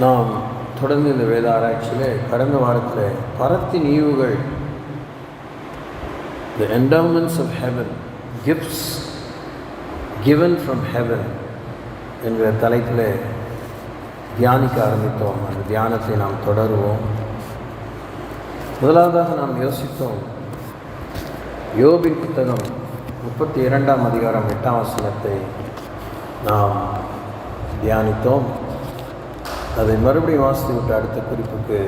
நாம் தொடர்ந்து இந்த வேத ஆராய்ச்சியிலே கடந்த வாரத்தில் பரத்தின் ஈவுகள், the endowments of heaven, gifts given from heaven என்கிற தலைப்பில் தியானிக்க ஆரம்பித்தோம். அந்த தியானத்தை நாம் தொடருவோம். முதலாவதாக நாம் யோசித்தோம், யோபின் புத்தகம் 32ஆம் அதிகாரம் 8ஆம் வசனத்தை நாம் தியானித்தோம். அதை மறுபடியும் வாசித்து விட்டு அடுத்த குறிப்புக்கு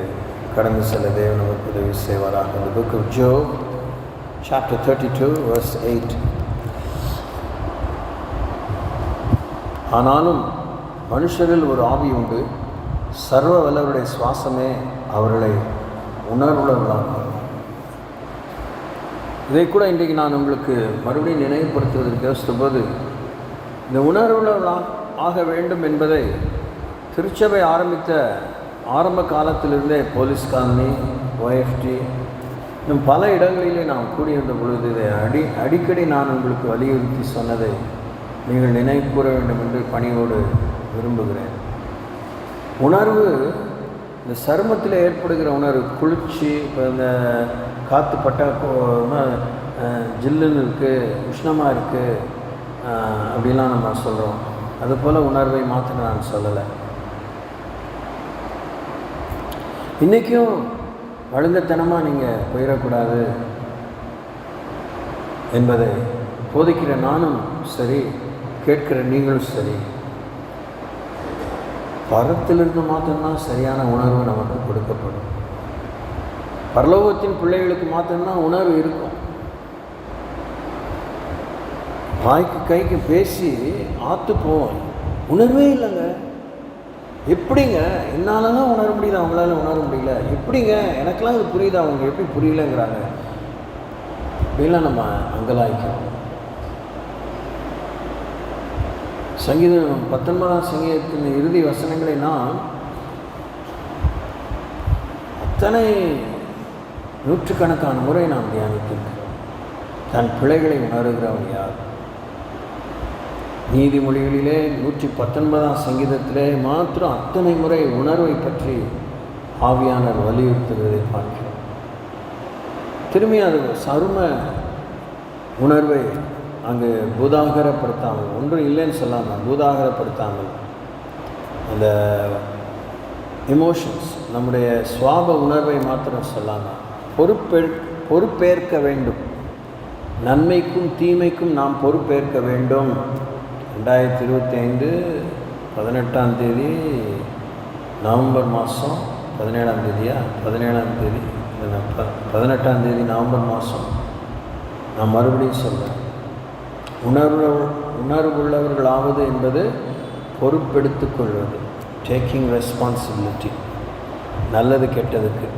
கடந்து செல்ல தேவன் நமக்கு உதவி செய்வாராக. The book of Job, chapter 32, verse 8. ஆனாலும் மனுஷரில் ஒரு ஆவி உண்டு, சர்வ வல்லவருடைய சுவாசமே அவர்களை உணர்வுள்ளவர்களாகும். இதை கூட இன்றைக்கு நான் உங்களுக்கு மறுபடியும் நினைவுபடுத்துவதற்கு யோசித்தபோது, இந்த உணர்வுள்ளவர்களாக ஆக வேண்டும் என்பதை திருச்சபை ஆரம்பித்த ஆரம்ப காலத்திலிருந்தே போலீஸ் காலனி, OFT இன்னும் பல இடங்களிலே நாம் கூடியிருந்த பொழுது இதை அடிக்கடி நான் உங்களுக்கு வலியுறுத்தி சொன்னதை நீங்கள் நினைவு கூற வேண்டும் என்று பணியோடு விரும்புகிறேன். உணர்வு, இந்த சருமத்தில் ஏற்படுகிற உணர்வு, குளிர்ச்சி, இப்போ இந்த காற்று பட்டா ஜில்லுன்னு இருக்குது, உஷ்ணமாக இருக்குது அப்படிலாம் நம்ம சொல்கிறோம். அதுபோல் உணர்வை மாற்ற நான் சொல்லலை. இன்றைக்கும் வழுங்கத்தனமாக நீங்கள் போயிடக்கூடாது என்பதை போதிக்கிற நானும் சரி, கேட்கிற நீங்களும் சரி, பரத்திலிருந்து மாத்திரம்தான் சரியான உணர்வு நமக்கு கொடுக்கப்படும். பரலோகத்தின் பிள்ளைகளுக்கு மாத்திரம்தான் உணர்வு இருக்கும். வாய்க்கு கைக்கு பேசி ஆற்று போவோம், உணர்வே இல்லைங்க. எப்படிங்க என்னால் தான் உணர முடியுது, அவங்களால உணர முடியல, எப்படிங்க எனக்கெல்லாம் இது புரியுது, அவங்க எப்படி புரியலங்கிறாங்க அப்படிலாம் நம்ம அங்கலாய்க்கிறோம். சங்கீதம் 19ஆம் சங்கீதத்தின் இறுதி வசனங்களை நான் அத்தனை நூற்றுக்கணக்கான முறை நாம் தியானித்திருக்கிறோம். தன் பிள்ளைகளை உணர்கிறவன் யார்? நீதிமொழிகளிலே 119ஆம் சங்கீதத்திலே மாத்திரம் அத்தனை முறை உணர்வை பற்றி ஆவியானவர் வலியுறுத்துவதை பார்க்கிறோம். திரும்பி அது சரும உணர்வை அங்கு பூதாகரப்படுத்தாமல், ஒன்றும் இல்லைன்னு சொல்லாமல் பூதாகரப்படுத்தாமல், அந்த எமோஷன்ஸ், நம்முடைய சுவாப உணர்வை மாத்திரம் சொல்லாமல் பொறுப்பேற்க வேண்டும். நன்மைக்கும் தீமைக்கும் நாம் பொறுப்பேற்க வேண்டும். 2025 18ஆம் தேதி நவம்பர் மாதம் 17ஆம் தேதியா 17ஆம் தேதி 18ஆம் தேதி நவம்பர் மாதம் நான் மறுபடியும் சொல்கிறேன், உணர்வுள்ளவர்களாவது என்பது பொறுப்பெடுத்து கொள்வது, டேக்கிங் ரெஸ்பான்சிபிலிட்டி. நல்லது கெட்டதுக்கு,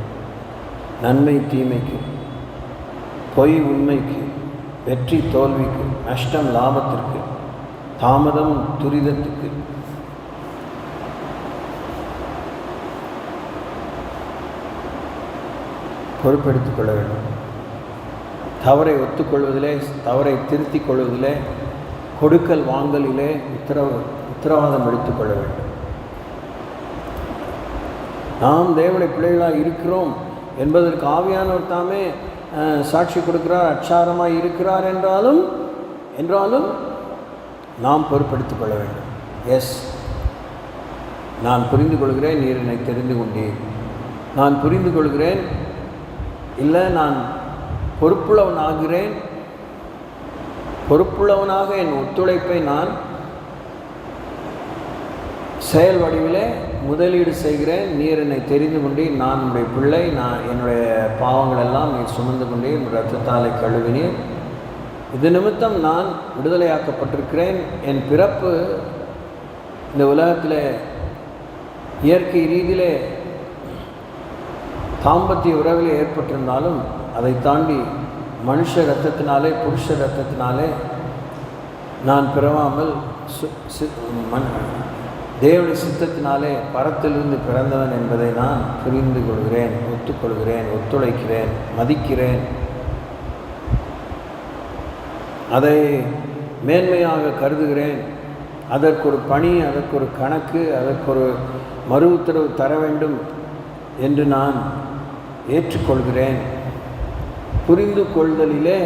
நன்மை தீமைக்கு, பொய் உண்மைக்கு, வெற்றி தோல்விக்கு, நஷ்டம் லாபத்திற்கு, தாமதம் துரிதத்துக்கு. பொறுப்பெடுத்துக் கொள்ள வேண்டும். தவறை ஒத்துக்கொள்வதிலே, தவறை திருத்திக் கொள்வதிலே, கொடுக்கல் வாங்கலிலே உத்தரவாதம் எடுத்துக்கொள்ள வேண்டும். நாம் தேவனுடைய பிள்ளைகளாக இருக்கிறோம் என்பதற்கு ஆவியானவர் தாமே சாட்சி கொடுக்கிறார், அச்சாரமாக இருக்கிறார் என்றாலும் நாம் பொறுப்பெடுத்துக் கொள்ள வேண்டும். எஸ், நான் புரிந்து கொள்கிறேன், நீர் என்னை தெரிந்து கொண்டீர். நான் புரிந்து கொள்கிறேன், இல்லை நான் பொறுப்புள்ளவனாகிறேன், பொறுப்புள்ளவனாக என் ஒத்துழைப்பை நான் செயல் வடிவிலே முதலீடு செய்கிறேன். நீர் என்னை தெரிந்து கொண்டீர், நான் உடைய பிள்ளை, நான் என்னுடைய பாவங்கள் எல்லாம் நீர் சுமந்து கொண்டீர், இரத்தத்தாலே கழுவினீர். இது நிமித்தம் நான் விடுதலையாக்கப்பட்டிருக்கிறேன். என் பிறப்பு இந்த உலகத்தில் இயற்கை ரீதியிலே தாம்பத்திய உறவிலே ஏற்பட்டிருந்தாலும் அதை தாண்டி மனுஷ இரத்தத்தினாலே, புருஷ இரத்தத்தினாலே நான் பிறவாமல் தேவனுடைய சித்தத்தினாலே பரத்திலிருந்து பிறந்தவன் என்பதை நான் புரிந்து கொள்கிறேன், ஒத்துக்கொள்கிறேன், ஒத்துழைக்கிறேன், மதிக்கிறேன். அதை மேன்மையாக கருதுகிறேன். அதற்கு ஒரு பணி, அதற்கு ஒரு கணக்கு, அதற்கு ஒரு மறு உத்தரவு தர வேண்டும் என்று நான் ஏற்றுக்கொள்கிறேன். புரிந்து கொள்தலிலே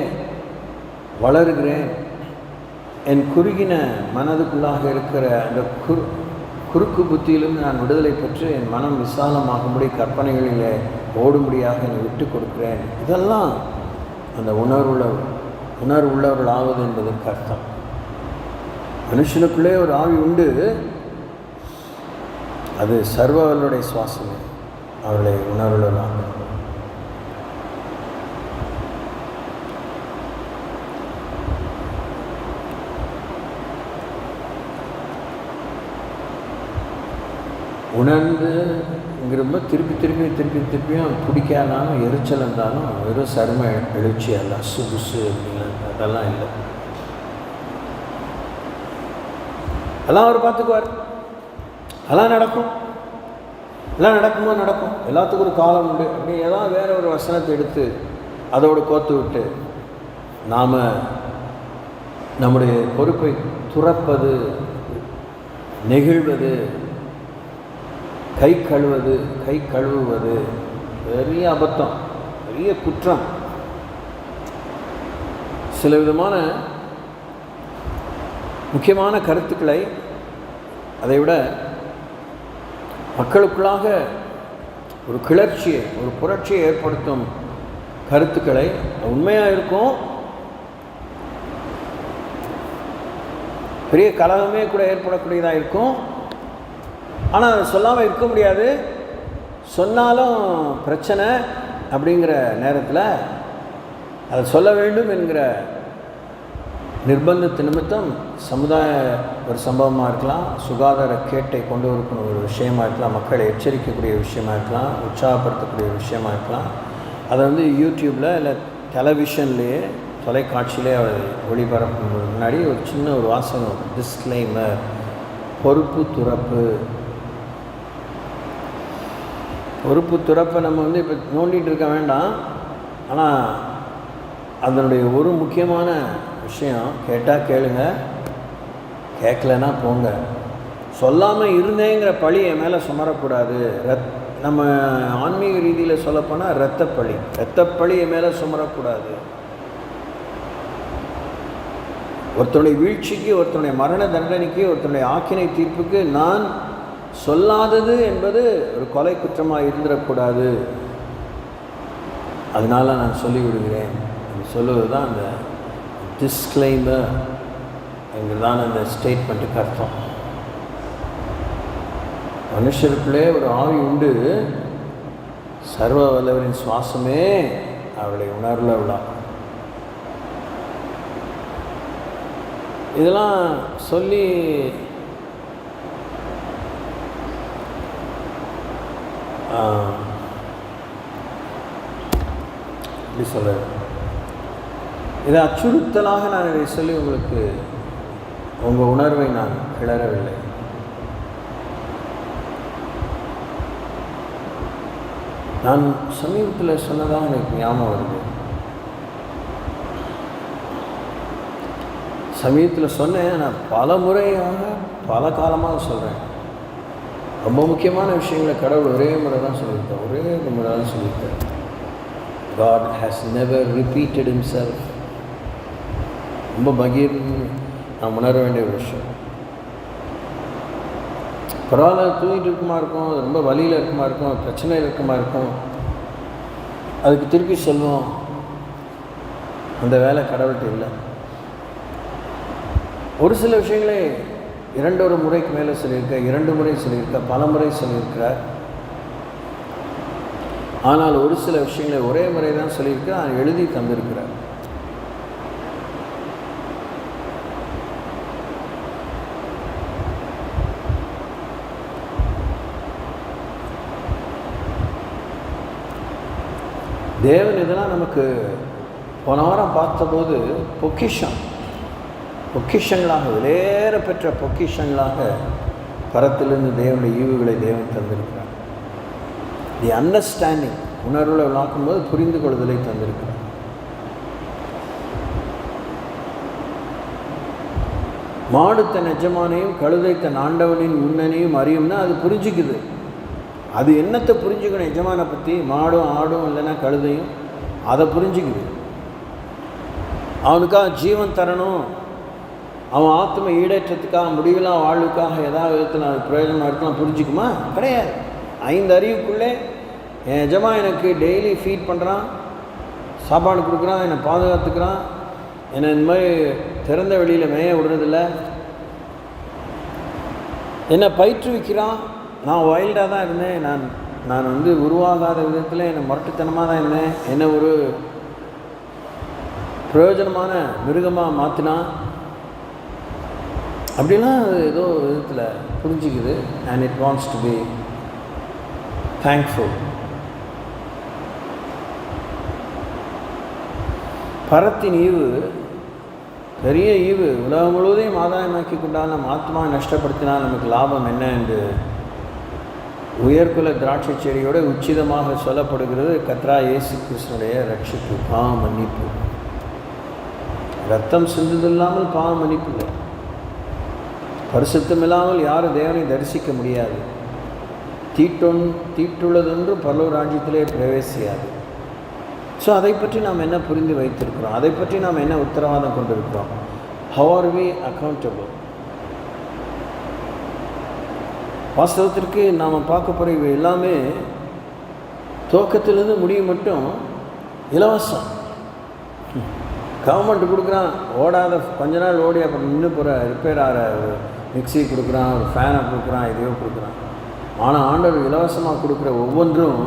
வளருகிறேன். என் குறுகின மனதுக்குள்ளாக இருக்கிற அந்த குறுக்கு புத்தியிலும் நான் விடுதலை பெற்று என் மனம் விசாலமாகும்படி கற்பனைகளிலே ஓடும்படியாக என்னை விட்டு கொடுக்கிறேன். இதெல்லாம் அந்த உணர்வுள்ளவர்கள் ஆவது என்பதற்கு அர்த்தம். மனுஷனுக்குள்ளே ஒரு ஆவி உண்டு, அது சர்வவல்லுடைய சுவாசமே அவர்களை உணர்வுள்ளவர்களாக. உணர்ந்துங்கிறப்ப திருப்பியும் பிடிக்காதாலும் எரிச்சல் இருந்தாலும் வெறும் சரும எழுச்சி அல்ல, புசு அப்படின்னா அதெல்லாம் இல்லை. எல்லாம் அவர் பார்த்துக்குவார். எல்லாம் நடக்கும். எல்லாம் நடக்கும்போது நடக்கும். எல்லாத்துக்கும் ஒரு காலம் உண்டு. அப்படி ஏதாவது வேற ஒரு வசனத்தை எடுத்து அதோடு கோத்து விட்டு நாம் நம்முடைய பொறுப்பை துறப்பது, நெகிழ்வது, கை கழுவுவது பெரிய அபத்தம், பெரிய குற்றம். சில விதமான முக்கியமான கருத்துக்களை, அதை விட மக்களுக்குள்ளாக ஒரு கிளர்ச்சியை, ஒரு புரட்சியை ஏற்படுத்தும் கருத்துக்களை, உண்மையாக இருக்கும், பெரிய கலகமே கூட ஏற்படக்கூடியதாக இருக்கும். ஆனால் அதை சொல்லாமல் இருக்க முடியாது. சொன்னாலும் பிரச்சனை. அப்படிங்கிற நேரத்தில் அதை சொல்ல வேண்டும் என்கிற நிர்பந்தத்து நிமித்தம் சமுதாய ஒரு சம்பவமாக இருக்கலாம், சுகாதார கேட்டை கொண்டு வரக்கூடிய ஒரு விஷயமாக இருக்கலாம், மக்களை எச்சரிக்கக்கூடிய விஷயமாக இருக்கலாம், உற்சாகப்படுத்தக்கூடிய விஷயமாக இருக்கலாம். அதை யூடியூப்பில் இல்லை டெலிவிஷன்லேயே, தொலைக்காட்சியிலே ஒளிபரப்பும் முன்னாடி ஒரு சின்ன ஒரு வாசகம், டிஸ்க்ளைமர், பொறுப்பு துறப்பை நம்ம இப்போ நோண்டிகிட்டு இருக்க வேண்டாம். ஆனால் அதனுடைய ஒரு முக்கியமான விஷயம், கேட்டால் கேளுங்க, கேட்கலன்னா போங்க. சொல்லாமல் இருந்தேங்கிற பழி என் மேலே சுமரக்கூடாது. நம்ம ஆன்மீக ரீதியில் சொல்லப்போனால் இரத்தப்பழி என் மேலே சுமரக்கூடாது. ஒருத்தனுடைய வீழ்ச்சிக்கு, ஒருத்தனுடைய மரண தண்டனைக்கு, ஒருத்தனுடைய ஆக்கினை தீர்ப்புக்கு நான் சொல்லாதது என்பது ஒரு கொலை குற்றமாக இருந்துடக்கூடாது. அதனால் நான் சொல்லிவிடுகிறேன். சொல்லுவது தான் அந்த டிஸ்க்ளைமர் என்கிறதான அந்த ஸ்டேட்மெண்ட்டுக்கு அர்த்தம். மனுஷருக்குள்ளே ஒரு ஆவி உண்டு, சர்வ வல்லவரின் சுவாசமே அவளை உணர்வுள்ளவளா. இதெல்லாம் சொல்லி எப்படி சொல்ல, இதை அச்சுறுத்தலாக நான் இதை சொல்லி உங்களுக்கு உங்கள் உணர்வை நான் கிளறவில்லை. நான் சமீபத்தில் சொன்னதாக எனக்கு ஞாபகம் வருது. சமீபத்தில் சொன்னேன், நான் பல முறையாக பல காலமாக சொல்கிறேன். ரொம்ப முக்கியமான விஷயங்களை கடவுள் ஒரே முறை தான் சொல்லியிருக்கார். God has never repeated himself. ரொம்ப பகீர்னு நான் உணர வேண்டிய ஒரு விஷயம். பரவாயில்ல, தூங்கிட்டு இருக்குமா இருக்கும், ரொம்ப வலியில் இருக்குமா இருக்கும், பிரச்சனையில் இருக்குமா இருக்கும், அதுக்கு திருப்பி சொல்லுவோம். அந்த வேலை கடவுள்கிட்ட இல்லை. ஒரு சில விஷயங்களே 2 முறைக்கு மேலே சொல்லியிருக்க, 2 முறை சொல்லியிருக்க, பல முறை சொல்லியிருக்கிறார். ஆனால் ஒரு சில விஷயங்களை ஒரே முறை தான் சொல்லியிருக்க, எழுதி தந்திருக்கிறார். தேவன் இதெல்லாம் நமக்கு போன வாரம் பார்த்தபோது பொக்கிஷங்களாக, விலையேற பெற்ற பொக்கிஷங்களாக பரத்திலிருந்து தேவனுடைய ஈவுகளை தேவன் தந்திருக்கிறார். தி அண்டர்ஸ்டாண்டிங், உணர்வுகளை விளாக்கும்போது புரிந்து கொள்வதை தந்திருக்கிறார். மாடு தன் எஜமானையும் கழுதை தன் ஆண்டவனின் முன்னணியும் அறியும்னா அது புரிஞ்சுக்குது. அது என்னத்தை புரிஞ்சுக்கணும்? எஜமானை பற்றி மாடும் ஆடும் இல்லைன்னா கழுதையும் அதை புரிஞ்சுக்குது. அவனுக்காக ஜீவன் தரணும், அவன் ஆத்ம ஈடேற்றத்துக்காக முடிவில்லாம் வாழ்வுக்காக ஏதாவது விதத்தில் அது பிரயோஜனமாக இருக்கலாம் புரிஞ்சுக்குமா? கிடையாது. 5 அறிவுக்குள்ளே என் எஜமா எனக்கு டெய்லி ஃபீட் பண்ணுறான், சாப்பாடு கொடுக்குறான், என்னை பாதுகாத்துக்கிறான், என்னை இந்த மாதிரி திறந்த வெளியில் மேய விடுறதில்ல, என்னை பயிற்றுவிக்கிறான். நான் வைல்டாக தான் இருந்தேன், நான் உருவாகாத விதத்தில் என்னை முரட்டுத்தனமாக தான் இருந்தேன், என்னை ஒரு பிரயோஜனமான மிருகமாக மாற்றினான் அப்படிலாம் அது ஏதோ விதத்தில் புரிஞ்சிக்குது. And it wants to be thankful. பரத்தின் ஈவு பெரிய ஈவு. உலகம் முழுவதையும் ஆதாயமாக்கி கொண்டால் நம் ஆத்மா நஷ்டப்படுத்தினால் நமக்கு லாபம் என்ன என்று உயர்குல திராட்சை செடியோடு உச்சிதமாக சொல்லப்படுகிறது. கர்த்தராகிய இயேசு கிறிஸ்துவினுடைய ரட்சிப்பு, பாவ மன்னிப்பு. ரத்தம் சிந்துதில்லாமல் பாவ மன்னிப்பு இல்லை. பரிசுத்தம் இல்லாமல் யாரும் தேவனை தரிசிக்க முடியாது. தீட்டுள்ளதென்று பரலோக ராஜ்யத்திலே பிரவேசியாது. ஸோ அதை பற்றி நாம் என்ன புரிந்து வைத்திருக்கிறோம்? அதை பற்றி நாம் என்ன உத்தரவாதம் கொண்டிருக்கிறோம்? How are we accountable? வாஸ்தவத்திற்கு நாம் பார்க்க போகிற இவை எல்லாமே துவக்கத்திலிருந்து முடிவு மட்டும் இலவசம். கவர்மெண்ட் கொடுக்குறான், ஓடாத கொஞ்ச நாள் ஓடி அப்புறம் நின்று போகிற ரிப்பேர் ஆகிற ஒரு மிக்சி கொடுக்குறான், ஒரு ஃபேனை கொடுக்குறான், எதையோ கொடுக்குறான். ஆனால் ஆண்டவர் இலவசமாக கொடுக்குற ஒவ்வொன்றும்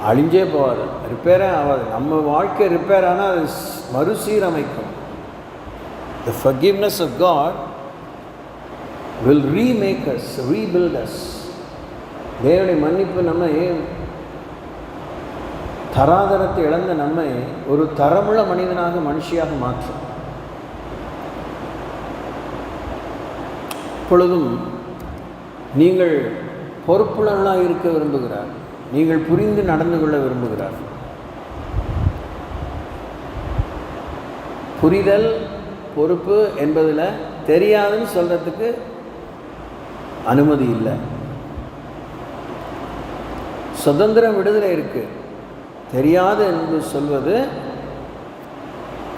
அழிஞ்சே போகாது, ரிப்பேரே ஆகாது. நம்ம வாழ்க்கை ரிப்பேர் ஆனால் அது மறுசீரமைக்கும். The forgiveness of God will remake us, rebuild us. தேவனுடைய மன்னிப்பு நம்மை தராதரத்தை இழந்த நம்மை ஒரு தரமுள்ள மனிதனாக மனுஷியாக மாற்றும். இப்பொழுதும் நீங்கள் பொறுப்புள்ளவர்களாக இருக்க விரும்புகிறார், நீங்கள் புரிந்து நடந்து கொள்ள விரும்புகிறார். புரிதல் பொறுப்பு என்பதில் தெரியாதுன்னு சொல்கிறதுக்கு அனுமதி இல்லை. சுதந்திர விடுதலை இருக்குது. தெரியாது என்று சொல்வது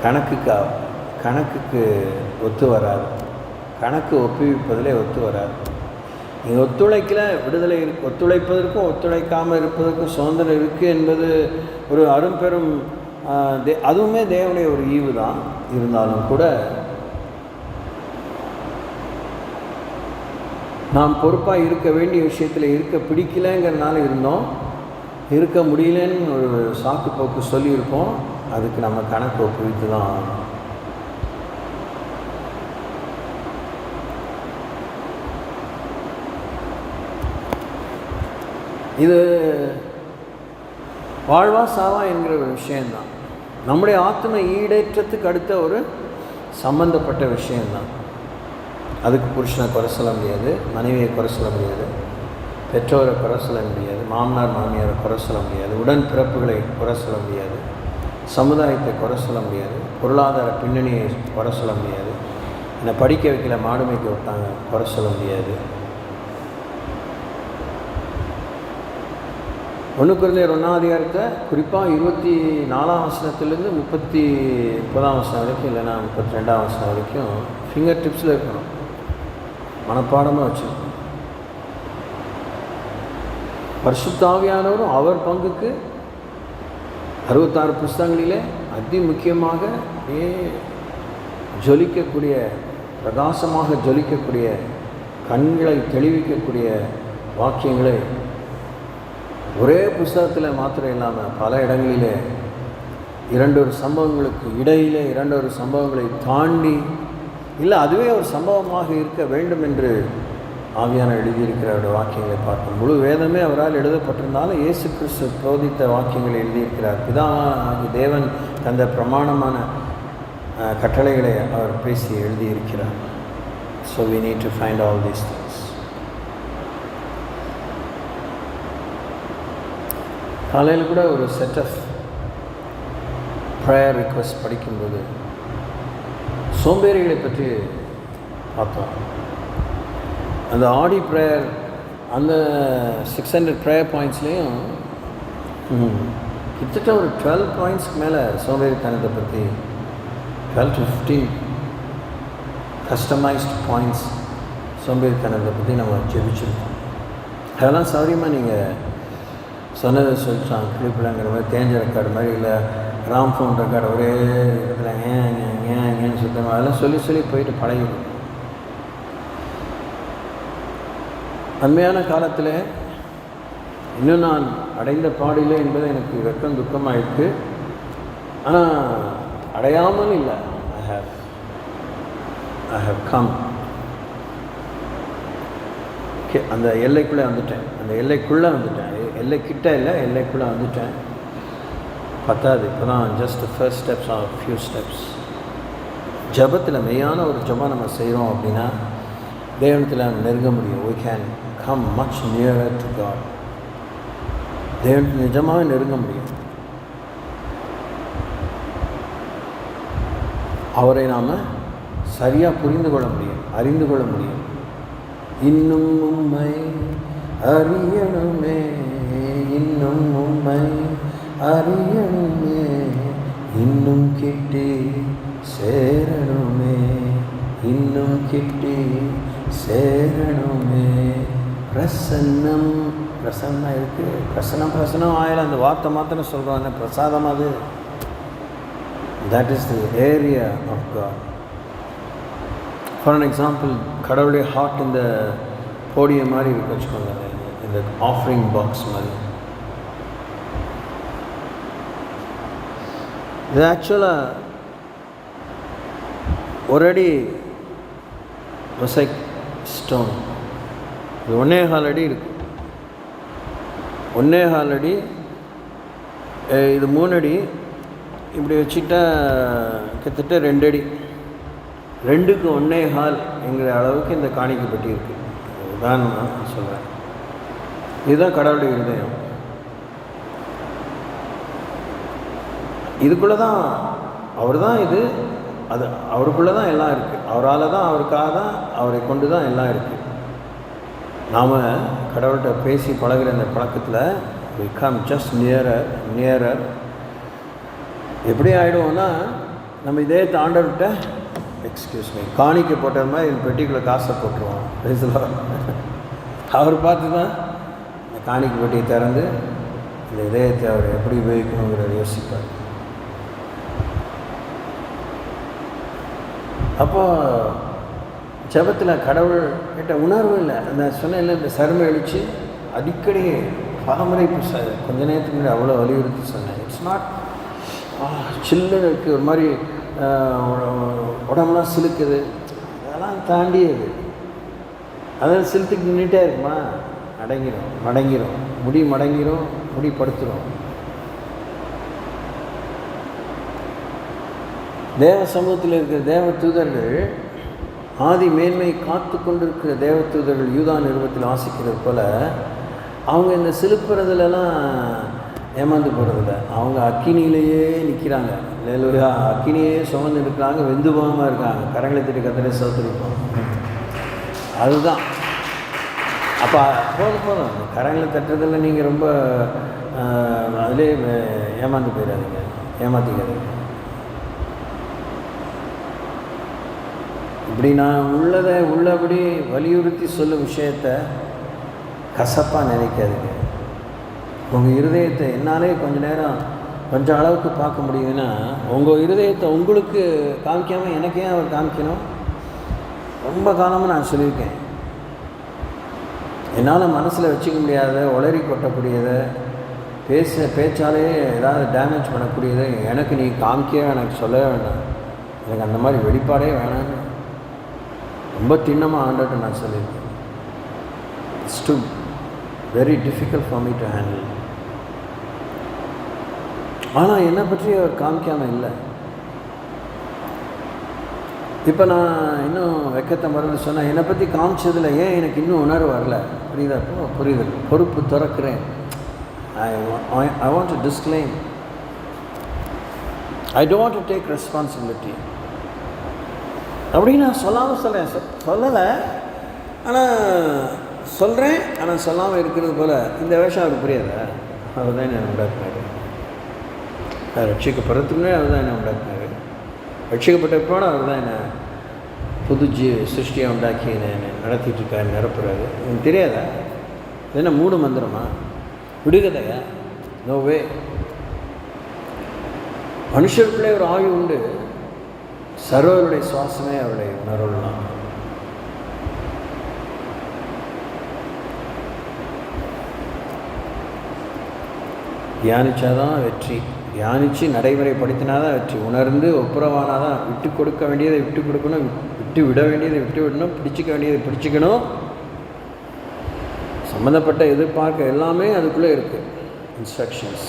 கணக்குக்கு ஒத்து வராது. கணக்கு ஒப்புவிப்பதிலே ஒத்து வராது. நீங்கள் ஒத்துழைக்கல, விடுதலை இருக்கு. ஒத்துழைப்பதற்கும் ஒத்துழைக்காமல் இருப்பதற்கும் சுதந்திரம் இருக்குது என்பது ஒரு அரும்பெரும் அதுவுமே தேவனுடைய ஒரு ஈவு தான். இருந்தாலும் கூட நாம் பொறுப்பாக இருக்க வேண்டிய விஷயத்தில் இருக்க பிடிக்கலைங்கிறதுனால இருந்தோம், இருக்க முடியலன்னு ஒரு சாக்கு போக்கு சொல்லியிருப்போம். அதுக்கு நம்ம கணக்கு ஒப்புவித்து தான் ஆகணும். இது வாழ்வா சாவா என்கிற ஒரு விஷயந்தான். நம்முடைய ஆத்ம ஈடேற்றத்துக்கு அடுத்த ஒரு சம்பந்தப்பட்ட விஷயந்தான். அதுக்கு புருஷனை குறை சொல்ல முடியாது, மனைவியை குறை சொல்ல முடியாது, பெற்றோரை குறை சொல்ல முடியாது, மாமனார் மாமியாரை குறை சொல்ல முடியாது, உடன் பிறப்புகளை குறை சொல்ல முடியாது, சமுதாயத்தை குறை சொல்ல முடியாது, பொருளாதார பின்னணியை குறை சொல்ல முடியாது, என்னை படிக்க வைக்கல மாடு மேய்க்க விட்டாங்க குறை சொல்ல முடியாது. 1 கொரிந்தியர் 1 குறிப்பாக 24ஆம் வசனத்திலிருந்து 30ஆம் வசனம் வரைக்கும், இல்லைன்னா 32ஆம் வசனம் வரைக்கும் ஃபிங்கர் டிப்ஸில் இருக்கணும், மனப்பாடமாக வச்சுருக்கணும். பரிசுத்த ஆவியானவரும் அவர் பங்குக்கு 66 புஸ்தகங்களிலே அதி முக்கியமாக ஜொலிக்கக்கூடிய, பிரகாசமாக ஜொலிக்கக்கூடிய, கண்களை தெளிவிக்கக்கூடிய வாக்கியங்களை ஒரே புஸ்தகத்தில் மாத்திரம் இல்லாமல் பல இடங்களிலே 2 சம்பவங்களுக்கு இடையிலே 2 சம்பவங்களை தாண்டி, இல்லை அதுவே ஒரு சம்பவமாக இருக்க வேண்டும் என்று ஆவியான எழுதியிருக்கிற வாக்கியங்களை பார்க்கும். முழு வேதமே அவரால் எழுதப்பட்டிருந்தாலும் இயேசு கிறிஸ்து போதித்த வாக்கியங்களை எழுதியிருக்கிறார். பிதாவாகிய தேவன் தந்த பிரமாணமான கட்டளைகளை அவர் பேசி எழுதியிருக்கிறார். So we need to find all these things. காலையில் கூட ஒரு செட் ஆஃப் ப்ரேயர் ரிக்வெஸ்ட் படிக்கும்போது சோம்பேறிகளை பற்றி பார்த்தோம். அந்த ஆடி ப்ரேயர், அந்த 600 ப்ரேயர் பாயிண்ட்ஸ்லேயும் கிட்டத்தட்ட ஒரு 12 பாயிண்ட்ஸ்க்கு மேலே சோம்பேறித்தனத்தை பற்றி 12 to 15 கஸ்டமைஸ்ட் பாயிண்ட்ஸ் சோம்பேறித்தனத்தை பற்றி நம்ம ஜெபிச்சிருக்கோம். அதெல்லாம் சௌரியமாக நீங்கள் சொன்னதை சொல்லிட்டான். கிளிப்பிள்ளைங்கிற மாதிரி தேஞ்ச ரெக்கார்டு மாதிரி, இல்லை ராம் ஃபோன் ரெக்கார்டு ஒரே இடத்துல ஏன்னு சுத்தமாக அதெல்லாம் சொல்லி போயிட்டு பழகிடும். அண்மையான காலத்தில் இன்னும் நான் அடைந்த பாடில்லை என்பது எனக்கு வெக்கம் துக்கமாக இருக்குது. ஆனால் அடையாமல் இல்லை. I have come. அந்த எல்லைக்குள்ளே வந்துட்டேன். எல்லைக்கிட்ட இல்லை, எல்லைக்குள்ளே வந்துட்டேன். பத்தாது, இப்போ தான் just first steps R few steps. ஜபத்தில் மெய்யான ஒரு ஜபம் நம்ம செய்கிறோம் அப்படின்னா தேவனத்தில் நெருங்க முடியும். we can come much nearer to God. தேவனுக்கு நிஜமாக நெருங்க முடியும். அவரை நாம் சரியாக புரிந்து கொள்ள முடியும், அறிந்து கொள்ள முடியும். இன்னும் உம்மை அறியணுமே, இன்னும் உம்மை அறியணுமே, இன்னும் கிட்டி சேரணுமே, இன்னும் கிட்டி சேரணுமே. பிரசன்னா இருக்குது. பிரசன்னம் ஆயில அந்த வார்த்தை மாத்திரம் சொல்கிறாங்க. பிரசாதம் அது. That is the area of God. For an example, கடவுளுடைய ஹார்ட் இந்த போடியம் மாதிரி இருக்கு வச்சுக்கோங்க, இந்த ஆஃபரிங் பாக்ஸ் மாதிரி. இது ஆக்சுவலாக ஒரு அடி மொசைக் ஸ்டோன். இது 1.25 அடி இருக்குது. 1.25 அடி. இது 3 அடி. இப்படி வச்சுக்கிட்டா கிட்டத்தட்ட 2 அடி. 2க்கு 1.25 என்கிற அளவுக்கு இந்த காணிக்கை பெட்டி இருக்குது. உதாரணம் நான் சொல்கிறேன். இதுதான் கடவுளுடைய இருதயம். இதுக்குள்ளே தான் அவர் தான் இது, அது அவருக்குள்ளே தான் எல்லாம் இருக்குது. அவரால் தான், அவருக்காக தான், அவரை கொண்டு தான் எல்லாம் இருக்குது. நாம் கடவுள்கிட்ட பேசி பழகிற அந்த பழக்கத்தில் we come just nearer. எப்படி ஆகிடுவோம்னா, நம்ம இதே ஆண்டவர்கிட்ட காணிக்கை போட்டது மாதிரி இந்த பெட்டிக்குள்ளே காசை போட்டுருவோம். அவர் பார்த்து தான் இந்த காணிக்கை பெட்டியை திறந்து இந்த இதயத்தை அவர் எப்படி உபயோகிக்கணுங்கிறத யோசிப்பார். அப்போ ஜபத்தில் கடவுள் கிட்ட உணர்வு இல்லை. அந்த சொன்ன இந்த சருமை அழித்து அடிக்கடி பலமுறை கொஞ்ச நேரத்துக்கு முன்னாடி அவ்வளோ வலியுறுத்தி சொன்னேன். இட்ஸ் நாட் சில்லுன்னு இருக்குது, ஒரு மாதிரி உடம்புலாம் சிலுக்குது. அதெல்லாம் தாண்டியது. அதாவது சிலுத்துக்கு நின்றுட்டே இருக்குமா, மடங்கிரும், முடி படுத்துரும். தேவ சமூகத்தில் இருக்கிற தேவ தூதர்கள், ஆதி மேன்மை காத்து கொண்டிருக்கிற தேவ தூதர்கள் யூதா நிறுவத்தில் வாசிக்கிறது போல் அவங்க இந்த சிலுப்புறதுலலாம் ஏமாந்து போகிறதில்ல. அவங்க அக்கினியிலேயே நிற்கிறாங்க. இல்லையா, அக்கினியே சுமந்து இருக்கிறாங்க, வெந்து போகாமல் இருக்காங்க. கரங்களை தட்டி கத்தரை சோத்திருப்போம். அதுதான். அப்போ போதும் அந்த கரங்களை தட்டுறதில் நீங்கள் ரொம்ப அதிலே ஏமாந்து போயிடாதீங்க, ஏமாற்றிக்காதீங்க. இப்படி நான் உள்ளபடி வலியுறுத்தி சொல்லும் விஷயத்த கசப்பாக நினைக்காதீங்க. உங்கள் இருதயத்தை என்னாலே கொஞ்சம் அளவுக்கு பார்க்க முடியுதுன்னா, உங்கள் இருதயத்தை உங்களுக்கு காமிக்காமல் எனக்கே அவர் காமிக்கணும். ரொம்ப காலமாக நான் சொல்லியிருக்கேன், என்னால் மனசில் வச்சுக்க முடியாத, உளறி கொட்டக்கூடியதை, பேச்சாலே ஏதாவது டேமேஜ் பண்ணக்கூடியதை எனக்கு நீ காமிக்கவே எனக்கு சொல்லவே வேண்டாம். எனக்கு அந்த மாதிரி வெளிப்பாடே வேணான்னு ரொம்ப திண்ணமாக ஆண்டவர்கிட்ட நான் சொல்லியிருக்கேன். It's too very difficult for me to handle. ஆனால் என்னை பற்றி அவர் காமிக்காமல் இல்லை. இப்போ நான் இன்னும் வெக்கத்தை மறந்து சொன்னேன், என்னை பற்றி காமிச்சதில் ஏன் எனக்கு இன்னும் உணர்வு வரல, புரியுதா? புரியுது. பொறுப்பு துறக்கிறேன். I want to disclaim. I don't want to take responsibility. அப்படின்னு நான் சொல்லாமல் சொல்லலை, ஆனால் சொல்கிறேன், ஆனால் சொல்லாமல் இருக்கிறது போல் இந்த வேஷம் அவருக்கு புரியாதா? அவர் தான் என்ன உண்டாக்குனார். ரட்சிக்கப்படுறதுக்குன்னே அவர் தான் என்ன உண்டாக்குனார். ரட்சிக்கப்பட்டப்போட அவர் தான் என்ன புது சிருஷ்டியாக உண்டாக்கி என்ன நடத்திட்டுருக்காரு, நிரப்புறாரு. எனக்கு தெரியாதா? இது என்ன மூடு மந்திரமா, விடுகதையா? நோவே. மனுஷருக்குள்ளே ஒரு ஆவி உண்டு, சர்வருடைய சுவாசமே அவருடைய உணர்வுலாம். தியானிச்சாதான் வெற்றி, தியானித்து நடைமுறைப்படுத்தினாதான் வெற்றி, உணர்ந்து ஒப்புரவானாதான். விட்டு கொடுக்க வேண்டியதை விட்டு கொடுக்கணும், விட்டு விட வேண்டியதை விட்டு விடணும், பிடிச்சிக்க வேண்டியதை பிடிச்சிக்கணும். சம்மந்தப்பட்ட எதிர்பார்க்க எல்லாமே அதுக்குள்ளே இருக்குது, இன்ஸ்ட்ரக்ஷன்ஸ்.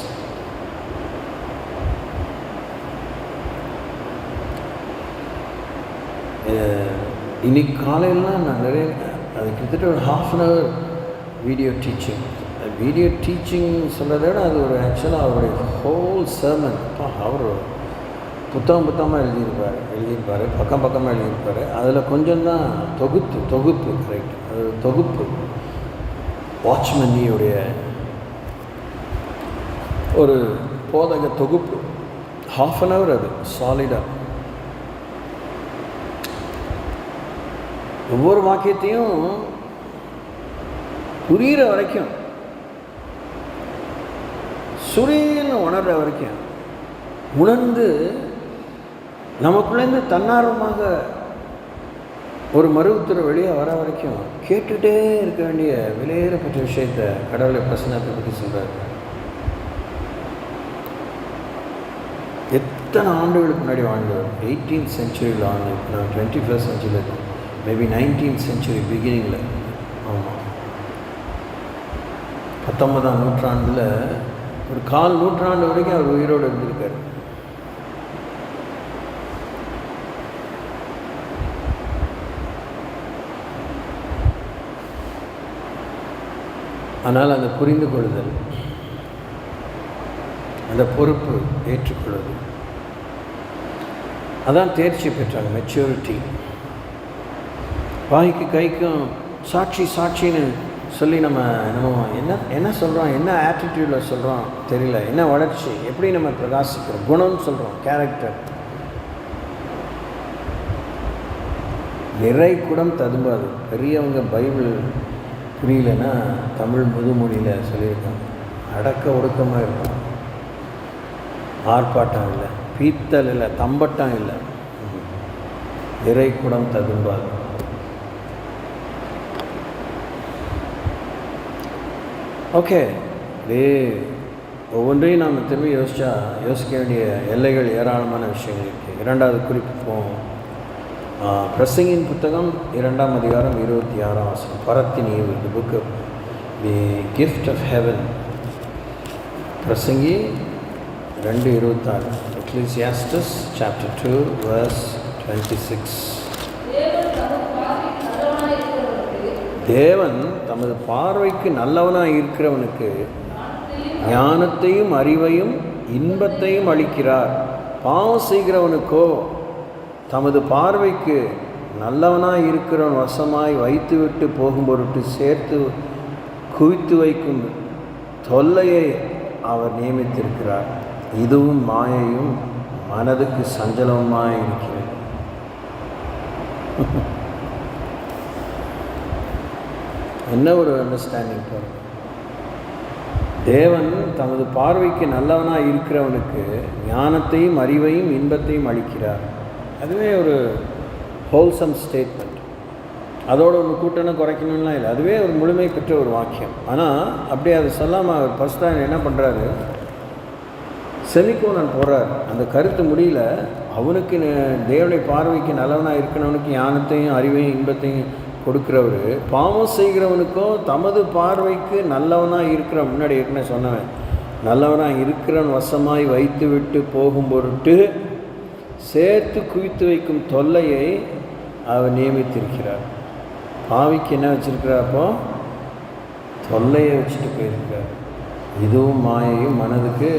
இன்னைக்கு காலையிலாம் நான் நிறைய, அது கிட்டத்தட்ட ஒரு 1/2 hour வீடியோ டீச்சிங் சொல்கிறத விட அது ஒரு ஆக்சுவலாக அவருடைய ஹோல் சர்மன். அவர் புத்தகமாக எழுதியிருப்பார், பக்கமாக எழுதியிருப்பார். அதில் கொஞ்சம் தான் தொகுப்பு கரெக்ட், அது தொகுப்பு. வாட்ச்மன்னியுடைய ஒரு போதக தொகுப்பு, 1/2 hour அது சாலிடாக. ஒவ்வொரு வாக்கியத்தையும் புரிகிற வரைக்கும், சுரேன்னு உணர்கிற வரைக்கும், உணர்ந்து நமக்குள்ளேருந்து தன்னார்வமாக ஒரு மருத்துவ வெளியே வர வரைக்கும் கேட்டுகிட்டே இருக்க வேண்டிய விலையேறப்பட்ட விஷயத்தை கடவுளை பிரசன்னத்தை பற்றி சொல்கிறார். எத்தனை ஆண்டுகளுக்கு முன்னாடி வாழ்ந்தவர், 18th century வாழ்ந்து, நான் 21st century இருக்கேன், மேபி 19th century பிகினிங்கில். ஆமாம், 19ஆம் நூற்றாண்டில் ஒரு 1/4 நூற்றாண்டு வரைக்கும் அவர் உயிரோடு இருந்திருக்கார். ஆனால் அந்த புரிந்து கொள்ளுதல், அந்த பொறுப்பு ஏற்றுக்கொள்வது, அதான் தேர்ச்சி பெற்றாங்க, மெச்சூரிட்டி. வாய்க்கு கைக்கும் சாட்சின்னு சொல்லி நம்ம என்ன சொல்கிறோம், என்ன ஆட்டிடியூடில் சொல்கிறோம் தெரியல, என்ன வளர்ச்சி, எப்படி நம்ம பிரகாசிக்கிறோம், குணம்னு சொல்கிறோம், கேரக்டர். நிறை குடம் ததும்பாது. பெரியவங்க பைபிள் புரியலன்னா தமிழ் முதுமொழியில் சொல்லியிருக்காங்க, அடக்க ஒடுக்கமாக இருக்கும், ஆர்ப்பாட்டம் இல்லை, பீத்தல் இல்லை, தம்பட்டம் இல்லை, நிறை குடம் ததும்பாது. ஓகே, இதே ஒவ்வொன்றையும் நாம் திரும்பி யோசிக்க வேண்டிய எல்லைகள் ஏராளமான விஷயங்கள் இருக்குது. 2வது குறிப்பு போவோம். பிரசங்கின் புத்தகம் 2ஆம் அதிகாரம் 26ஆம் வசனம், பரத்தின் ஈவு, the book of the gift of heaven. பிரசங்கி 2:26, எக்லீசியாஸ்டஸ் சாப்டர் 2 verse 26. தேவன் தமது பார்வைக்கு நல்லவனாக இருக்கிறவனுக்கு ஞானத்தையும் அறிவையும் இன்பத்தையும் அளிக்கிறார். பாவம் செய்கிறவனுக்கோ தமது பார்வைக்கு நல்லவனாக இருக்கிறவன் வசமாய் வைத்துவிட்டு போகும் பொருட்டு சேர்த்து குவித்து வைக்கும் தொல்லையை அவர் நியமித்திருக்கிறார். இதுவும் மாயையும் மனதுக்கு சஞ்சலமாக இருக்கிறது. என்ன ஒரு அண்டர்ஸ்டாண்டிங் பாருங்க. தேவன் தமது பார்வைக்கு நல்லவனாக இருக்கிறவனுக்கு ஞானத்தையும் அறிவையும் இன்பத்தையும் அளிக்கிறார். அதுவே ஒரு ஹோல்சம் ஸ்டேட்மெண்ட். அதோடு ஒன்று கூட்டணும் குறைக்கணும்லாம் இல்லை, அதுவே ஒரு முழுமை பெற்ற ஒரு வாக்கியம். ஆனால் அப்படியே அதை சொல்லாமல் அவர் ஃபஸ்ட்டாக என்ன பண்ணுறாரு, செமிகோலன் போடுறார். அந்த கருத்து முடியல. அவனுக்கு தேவனுடைய பார்வைக்கு நல்லவனாக இருக்கிறவனுக்கு ஞானத்தையும் அறிவையும் இன்பத்தையும் கொடுக்குறவர், பாவம் செய்கிறவனுக்கோ தமது பார்வைக்கு நல்லவனாக இருக்கிற, முன்னாடி ஏற்கனவே சொன்னவன், நல்லவனாக இருக்கிறவன் வசமாய் வைத்து விட்டு போகும் பொருட்டு சேர்த்து குவித்து வைக்கும் தொல்லையை அவர் நியமித்திருக்கிறார். பாவிக்கு என்ன வச்சிருக்கிறாப்போ தொல்லையை வச்சுட்டு போயிருக்கிறார். இதுவும் மாயையும் மனதுக்கு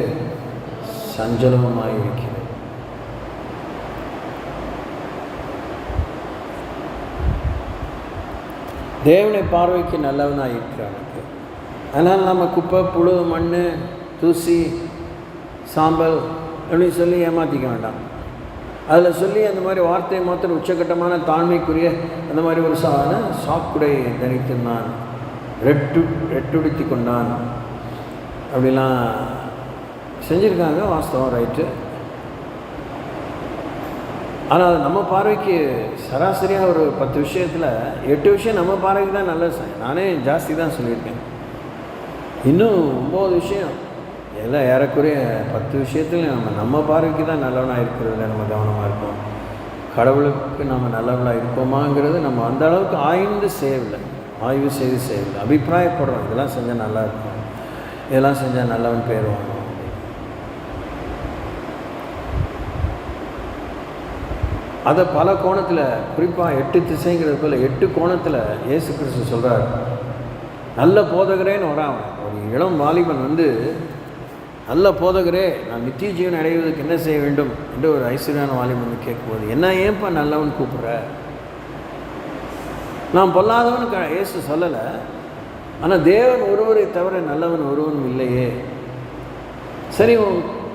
சஞ்சலமுமாய் இருக்கிறது. தேவனை பார்வைக்கு நல்லவனாக இருக்கிறானுக்கு. அதனால் நம்ம குப்பை, புழு, மண், தூசி, சாம்பல் அப்படின்னு சொல்லி ஏமாற்றிக்க வேண்டாம். அதில் சொல்லி அந்த மாதிரி வார்த்தையை மாத்திரம் உச்சக்கட்டமான தாழ்மைக்குரிய அந்த மாதிரி ஒரு சாக்குடை தரித்திருந்தான், ரெட்டுடுத்தி கொண்டான் அப்படிலாம் செஞ்சுருக்காங்க. வாஸ்தவம், ரைட்டு. ஆனால் நம்ம பார்வைக்கு சராசரியாக ஒரு 10 விஷயத்தில் 8 விஷயம் நம்ம பார்வைக்கு தான் நல்லது. நானே ஜாஸ்தி தான் சொல்லியிருக்கேன். இன்னும் 9 விஷயம் எல்லாம் ஏறக்குறைய 10 விஷயத்தில் நம்ம பார்வைக்கு தான் நல்லவனாக இருக்கிறதுல நம்ம கவனமாக இருக்கோம். கடவுளுக்கு நம்ம நல்லவனாக இருப்போமாங்கிறது நம்ம அந்த அளவுக்கு ஆய்வு செய்யவில்லை. அபிப்பிராயப்படுறோம், இதெல்லாம் செஞ்சால் நல்லா இருக்கும், இதெல்லாம் செஞ்சால் நல்லவன் பேர் வாங்கணும். அதை பல கோணத்தில், குறிப்பாக 8 திசைங்கிறது போல் 8 கோணத்தில் இயேசு கிறிஸ்து சொல்கிறார். நல்ல போதகரேன்னு வரான். ஒரு இளம் வாலிபன் நல்ல போதகரே, நான் நித்திய ஜீவன் அடைவதற்கு என்ன செய்ய வேண்டும் என்று ஒரு ஐஸ்வர்யான வாலிபன் கேட்கும்போது, என்ன ஏன்பா நல்லவன் கூப்பிட்ற? நான் பொல்லாதவன் இயேசு சொல்லலை. ஆனால் தேவன் ஒருவரை தவிர நல்லவன் ஒருவனும் இல்லையே. சரி,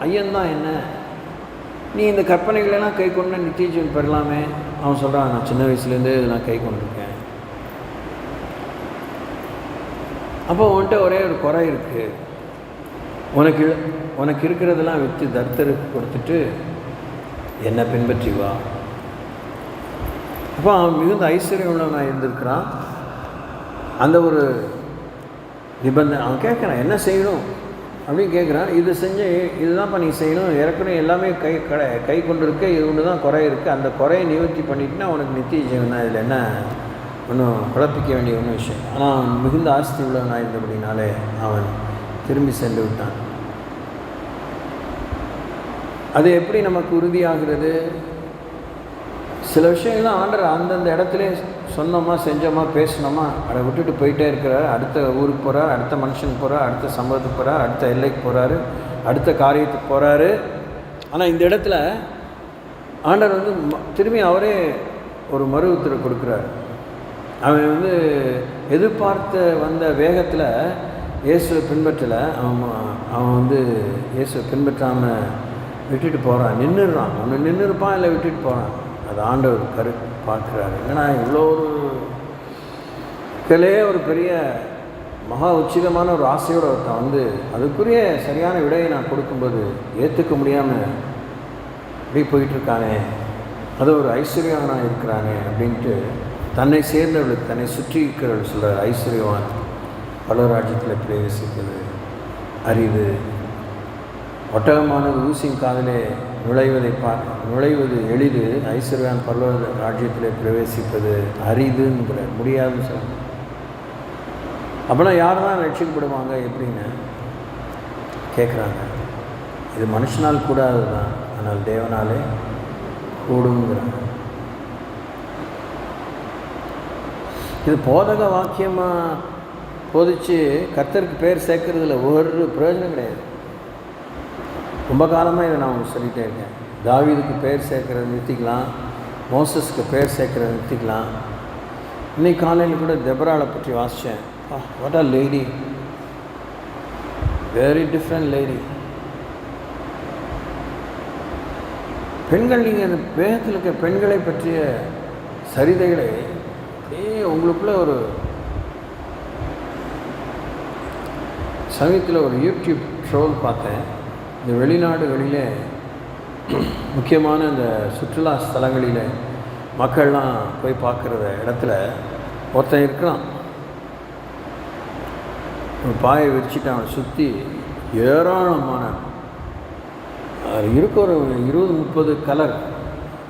ஐயன்தான் என்ன, நீ இந்த கற்பனைகளெல்லாம் கை கொண்டு நித்திய ஜீவன் பெறலாமே. அவன் சொல்கிறான், நான் சின்ன வயசுலேருந்தே இதெல்லாம் கை கொண்டிருக்கேன். அப்போ உன்கிட்ட ஒரே ஒரு குறை இருக்குது. உனக்கு இருக்கிறதெல்லாம் விற்று தர்த்தருக்கு கொடுத்துட்டு என்னை பின்பற்றி வா. அப்போ அவன் மிகுந்த ஐஸ்வர்யம் உள்ளவனாக இருந்திருக்கிறான். அந்த ஒரு நிபந்தனை அவன் கேட்குறான், என்ன செய்யணும் அப்படின்னு கேட்குறான். இது செஞ்சு இதுதான்ப்பா நீ செய்யணும், ஏற்கனவே எல்லாமே கை கொண்டு இருக்க, இது ஒன்று தான் குறை இருக்குது, அந்த குறையை நிவர்த்தி பண்ணிட்டுனா அவனுக்கு நித்திய ஜீவன் தான். இதில் என்ன ஒன்றும் குழப்பிக்க வேண்டிய ஒன்றும் விஷயம். ஆனால் அவன் மிகுந்த ஆஸ்தி உள்ளவனாக இருந்தபடினாலே அவன் திரும்பி சென்று விட்டான். அது எப்படி நமக்கு உறுதியாகிறது? சில விஷயங்கள்லாம் ஆண்டவர் அந்தந்த இடத்துல சொன்னோமா, செஞ்சோமா, பேசினோமா, அதை விட்டுட்டு போயிட்டே இருக்கிறார். அடுத்த ஊருக்கு போகிறார், அடுத்த மனுஷனுக்கு போகிறார், அடுத்த சம்பவத்துக்கு போகிறார், அடுத்த எல்லைக்கு போகிறாரு, அடுத்த காரியத்துக்கு போகிறாரு. ஆனால் இந்த இடத்துல ஆண்டவர் திரும்பி அவரே ஒரு மறு உத்தரவு கொடுக்குறார். அவன் எதிர்பார்த்த வந்த வேகத்தில் இயேசுவை பின்பற்றலை. அவன் இயேசுவை பின்பற்றாமல் விட்டுட்டு போகிறான், நின்றுடுறான். ஒன்று நின்றுருப்பான், இல்லை விட்டுட்டு போகிறான். அது ஆண்டவர் பார்க்குறாரு. ஏன்னா இவ்வளோ ஒரு பெரிய மகா உச்சிதமான ஒரு ஆசையோடு ஒருத்தன் அதுக்குரிய சரியான விடையை நான் கொடுக்கும்போது ஏற்றுக்க முடியாமல் இப்படி போயிட்டுருக்கானே, அது ஒரு ஐஸ்வர்யவானாக இருக்கிறானே அப்படின்ட்டு தன்னை சேர்ந்தவர்களுக்கு, தன்னை சுற்றி இருக்கிறவர்கள் சொல்கிறார், ஐஸ்வர்யவான் பரலோகராஜ்யத்தில் பிரவேசிப்பது அரிது. ஒட்டகமானது ஊசியின் காதிலே நுழைவது எளிது, ஐஸ்வர்யான் பரலோக ராஜ்யத்தில் பிரவேசிப்பது அரிதுங்கிறார், முடியாதுன்னு சொல்லுங்கள். அப்படின்னா யார் தான் ரட்சிக்கப்படுவாங்க எப்படின்னு கேட்குறாங்க. இது மனுஷனால் கூடாது தான், ஆனால் தேவனாலே கூடுங்கிறாங்க. இது போதக வாக்கியமாக போதிச்சு கர்த்தருக்கு பேர் சேர்க்கறதுல ஒரு பிரயோஜனம் கிடையாது. ரொம்ப காலமாக இதை நான் உங்களுக்கு சொல்லிகிட்டே இருக்கேன். தாவீதுக்கு பேர் சேர்க்கறத நிறுத்திக்கலாம், மோசஸ்க்கு பேர் சேர்க்கறத நிறுத்திக்கலாம். இன்னைக்கு காலையில் கூட தெபராளை பற்றி வாசித்தேன். What are lady, very different lady. பெண்கள், நீங்கள் அந்த வேகத்தில் இருக்க பெண்களை பற்றிய சரிதைகளை அப்படியே உங்களுக்குள்ள ஒரு சமயத்தில் ஒரு யூடியூப் ட்ரோல் பார்த்தேன். இந்த வெளிநாடுகளிலே முக்கியமான இந்த சுற்றுலா ஸ்தலங்களில் மக்கள்லாம் போய் பார்க்குற இடத்துல ஒருத்தன் இருக்கிறான். ஒரு பாயை விரிச்சிட்டு அவனை சுற்றி ஏராளமான இருக்க ஒரு 20-30 கலர்,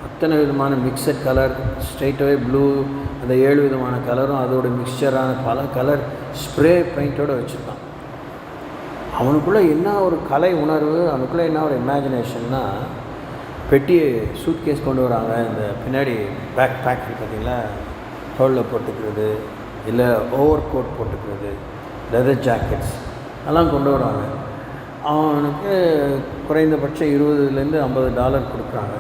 அத்தனை விதமான மிக்சட் கலர், ஸ்ட்ரைட்டாகவே ப்ளூ, அந்த 7 விதமான கலரும் அதோட மிக்சரான பல கலர் ஸ்ப்ரே பெயிண்டோடு வச்சுருக்கான். அவனுக்குள்ளே என்ன ஒரு கலை உணர்வு, அவனுக்குள்ளே என்ன ஒரு இமேஜினேஷன்னா, பெட்டியை சூட்கேஸ் கொண்டு வராங்க, இந்த பின்னாடி பேக் பார்த்தீங்களா, தோளில் போட்டுக்கிறது, இல்லை ஓவர் கோட் போட்டுக்கிறது, லெதர் ஜாக்கெட்ஸ் எல்லாம் கொண்டு வராங்க. அவனுக்கு குறைந்தபட்சம் $20-50 கொடுக்குறாங்க.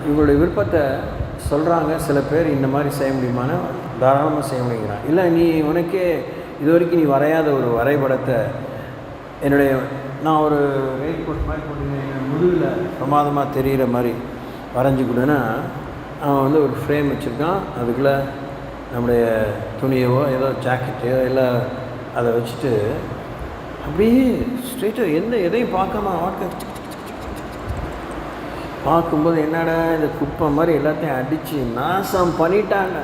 இவங்களுடைய விருப்பத்தை சொல்கிறாங்க. சில பேர் இந்த மாதிரி செய்ய முடியுமான தாராளமாக செய்ய முடியுங்கிறான். இல்லை நீ உனக்கே இது வரைக்கும் நீ வரையாத ஒரு வரைபடத்தை நான் ஒரு வெயிட் கோட் மாதிரி போட்டு முதுகில் பிரமாதமாக தெரிகிற மாதிரி வரைஞ்சி கொடுன்னா அவன் வந்து ஒரு ஃப்ரேம் வச்சுருக்கான். அதுக்குள்ளே நம்முடைய துணியவோ ஏதோ ஜாக்கெட்டையோ இல்லை அதை வச்சுட்டு அப்படியே ஸ்ட்ரெயிட்டாக எதையும் பார்க்காம பார்க்கும்போது என்னடா இந்த குப்பை மாதிரி எல்லாத்தையும் அடித்து நாசம் பண்ணிட்டாங்க,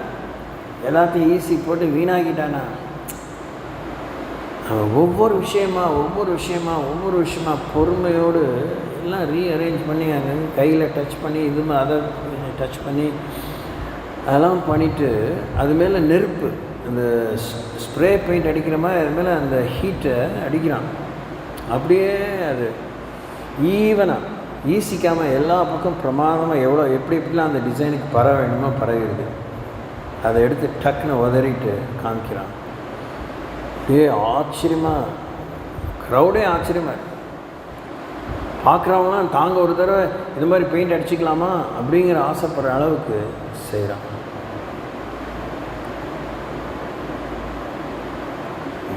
எல்லாத்தையும் ஈஸி போட்டு வீணாக்கிட்டானா. அவன் ஒவ்வொரு விஷயமா பொறுமையோடு எல்லாம் ரீஅரேஞ்ச் பண்ணி அங்கே கையில் டச் பண்ணி அதை டச் பண்ணி அதெல்லாம் பண்ணிவிட்டு அது மேலே நெருப்பு அந்த ஸ்ப்ரே பெயிண்ட் அடிக்கிற மாதிரி அது மேலே அந்த ஹீட்டை அடிக்கிறான். அப்படியே அது ஈவனாக ஈஸிக்காமல் எல்லா பக்கம் பிரமாதமாக எப்படிலாம் அந்த டிசைனுக்கு பரவ வேணுமோ பரவிடுது. அதை எடுத்து டக்குன்னு உதறிட்டு காமிக்கிறான். ஆச்சரியமாக க்ரௌடே ஆச்சரியமாக பார்க்குறவங்களாம் தாங்க ஒரு தடவை இது மாதிரி பெயிண்ட் அடிச்சுக்கலாமா அப்படிங்கிற ஆசைப்படுற அளவுக்கு செய்கிறான்.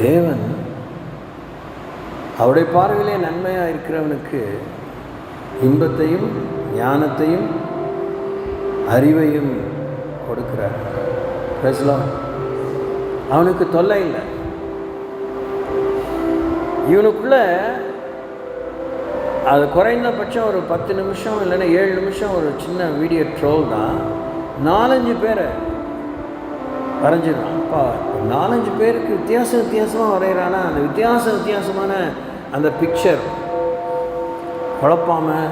தேவன் அவருடைய பார்வையிலே நன்மையாக இருக்கிறவனுக்கு இன்பத்தையும் ஞானத்தையும் அறிவையும் கொடுக்கிறார். பேசலாம், அவனுக்கு தொல்லை இல்லை. இவனுக்குள்ள அது குறைந்தபட்சம் ஒரு 10 நிமிஷம் இல்லைன்னா 7 நிமிஷம் ஒரு சின்ன வீடியோ ட்ரோல் தான் 4-5 பேரை வரைஞ்சிடறான். அப்பா 4-5 பேருக்கு வித்தியாசமாக வரைகிறானா அந்த வித்தியாசமான அந்த பிக்சர் குழப்பாமல்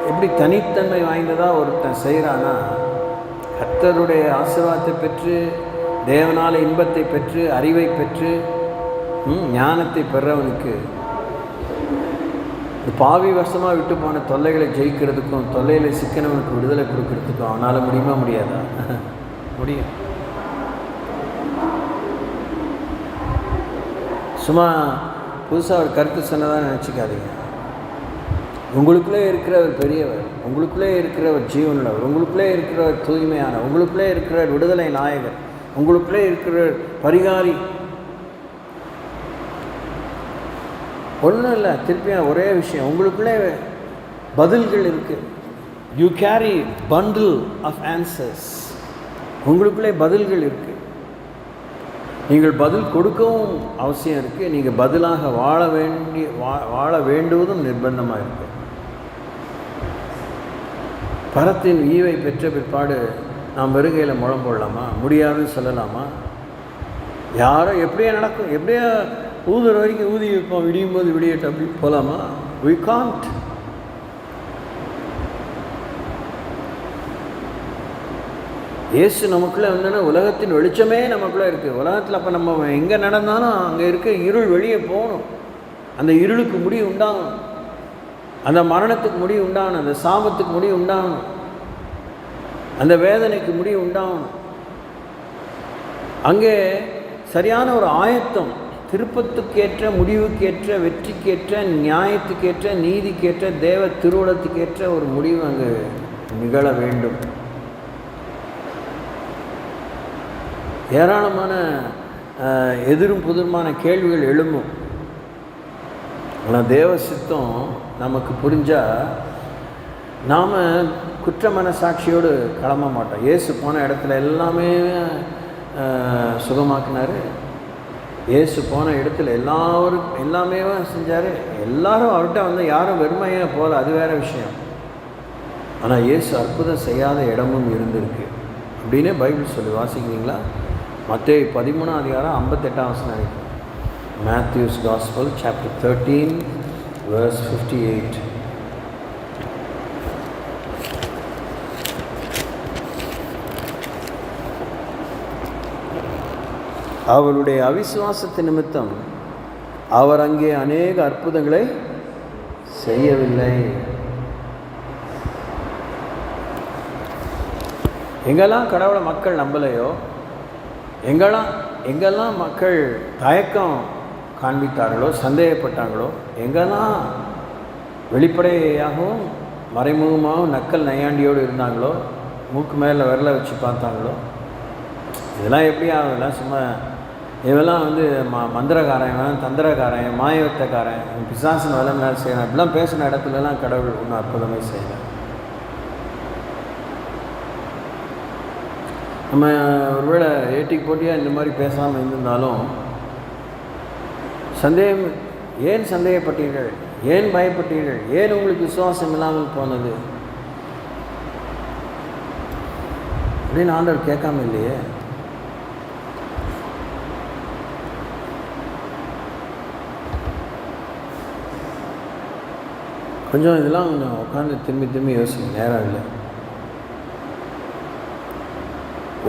எப்படி தனித்தன்மை வாய்ந்ததாக ஒருத்தன் செய்கிறானா, கர்த்தருடைய ஆசீர்வாதத்தை பெற்று தேவனால இன்பத்தை பெற்று அறிவை பெற்று ஞானத்தை பெறவனுக்கு பாவி வசமாக விட்டு போன தொல்லைகளை ஜெயிக்கிறதுக்கும் தொல்லையில் சிக்கனவனுக்கு விடுதலை கொடுக்கறதுக்கும் அவனால் முடியுமா முடியாதா? முடியும். சும்மா புதுசாக ஒரு கருத்து சொன்னதான் நினச்சிக்காதீங்க. உங்களுக்குள்ளே இருக்கிறவர் பெரியவர், உங்களுக்குள்ளே இருக்கிறவர் ஜீவனுள்ளவர், உங்களுக்குள்ளே இருக்கிறவர் தூய்மையானவர், உங்களுக்குள்ளே இருக்கிறவர் விடுதலை நாயகர், உங்களுக்குள்ளே இருக்கிறவர் பரிகாரி. ஒன்றும் இல்லை, திருப்பியும் ஒரே விஷயம், உங்களுக்குள்ளே பதில்கள் இருக்குது. You carry bundle of answers. உங்களுக்குள்ளே பதில்கள் இருக்குது. நீங்கள் பதில் கொடுக்கவும் அவசியம் இருக்குது. நீங்கள் பதிலாக வாழ வேண்டுவதும் நிர்பந்தமாக இருக்குது. பரத்தின் ஈவை பெற்ற பிற்பாடு நாம் வருகையில் முழம் போடலாமா? முடியாதுன்னு சொல்லலாமா? யாரோ எப்படியா நடக்கும், எப்படியா ஊதுற வரைக்கும் ஊதி வைப்போம், விடியும் போது விடியட்டு அப்படி போகலாமா? we can't. இயேசு நமக்குள்ளே வந்தோன்னா உலகத்தின் வெளிச்சமே நமக்குள்ளே இருக்குது. உலகத்தில் அப்போ நம்ம எங்கே நடந்தாலும் அங்கே இருக்க இருள் வெளியே போகணும். அந்த இருளுக்கு முடிவு உண்டாகணும், அந்த மரணத்துக்கு முடிவு உண்டாகணும், அந்த சாபத்துக்கு முடிவு உண்டாகணும், அந்த வேதனைக்கு முடிவு உண்டாகணும். அங்கே சரியான ஒரு ஆயத்தம், திருப்பத்துக்கேற்ற முடிவுக்கேற்ற வெற்றிக்கேற்ற நியாயத்துக்கேற்ற நீதிக்கேற்ற தேவ திருவுளத்துக்கேற்ற ஒரு முடிவு அங்கு நிகழ வேண்டும். ஏராளமான எதிரும் புதிருமான கேள்விகள் எழும்பும். ஆனால் தேவ சித்தம் நமக்கு புரிஞ்சால் நாம் குற்ற மனசாட்சியோடு கிளம்ப மாட்டோம். இயேசு போன இடத்துல எல்லாமே சுகமாக்கினார். இயேசு போன இடத்துல எல்லாமே செஞ்சார். எல்லாரும் அவர்கிட்ட வந்து யாரும் வெறுமையாக போகல, அது வேறு விஷயம். ஆனால் இயேசு அற்புதம் செய்யாத இடமும் இருந்திருக்கு அப்படின்னே பைபிள் சொல்லி வாசிக்கிறீங்களா? மத்தேயு 13ஆம் அதிகாரம் 58ஆம் வசனம் இருக்கு. Matthew's Gospel chapter 13 verse 58. அவருடைய அவிசுவாசத்து நிமித்தம் அவர் அங்கே அநேக அற்புதங்களை செய்யவில்லை. எங்கெல்லாம் கடவுளை மக்கள் நம்பலையோ, எங்கெல்லாம் மக்கள் தயக்கம் காண்பித்தார்களோ, சந்தேகப்பட்டாங்களோ, எங்கெல்லாம் வெளிப்படையாகவும் மறைமுகமாகவும் நக்கல் நையாண்டியோடு இருந்தாங்களோ, மூக்கு மேலே விரலை வச்சு பார்த்தாங்களோ, இதெல்லாம் எப்படி ஆகுதுலாம் சும்மா இவெல்லாம் வந்து மந்திரக்காரன், தந்திரக்காரன், மாயவத்தக்காரன், பிசாசின் வேலை மேலே செய்யணும் இப்படிலாம் பேசின இடத்துலலாம் கடவுள் ஒன்றும் அற்புதமே செய்யலை. நம்ம ஒருவேளை ஏட்டிக்கு போட்டியாக இந்த மாதிரி பேசாமல் இருந்திருந்தாலும் ஏன் சந்தேகப்பட்டீர்கள், ஏன் பயப்பட்டீர்கள், ஏன் உங்களுக்கு விசுவாசம் இல்லாமல் போனது அப்படின்னு ஆண்டவர் கேட்காம இல்லையே. கொஞ்சம் இதெல்லாம் கொஞ்சம் உட்காந்து திரும்பி யோசிக்க நேரம் இல்லை.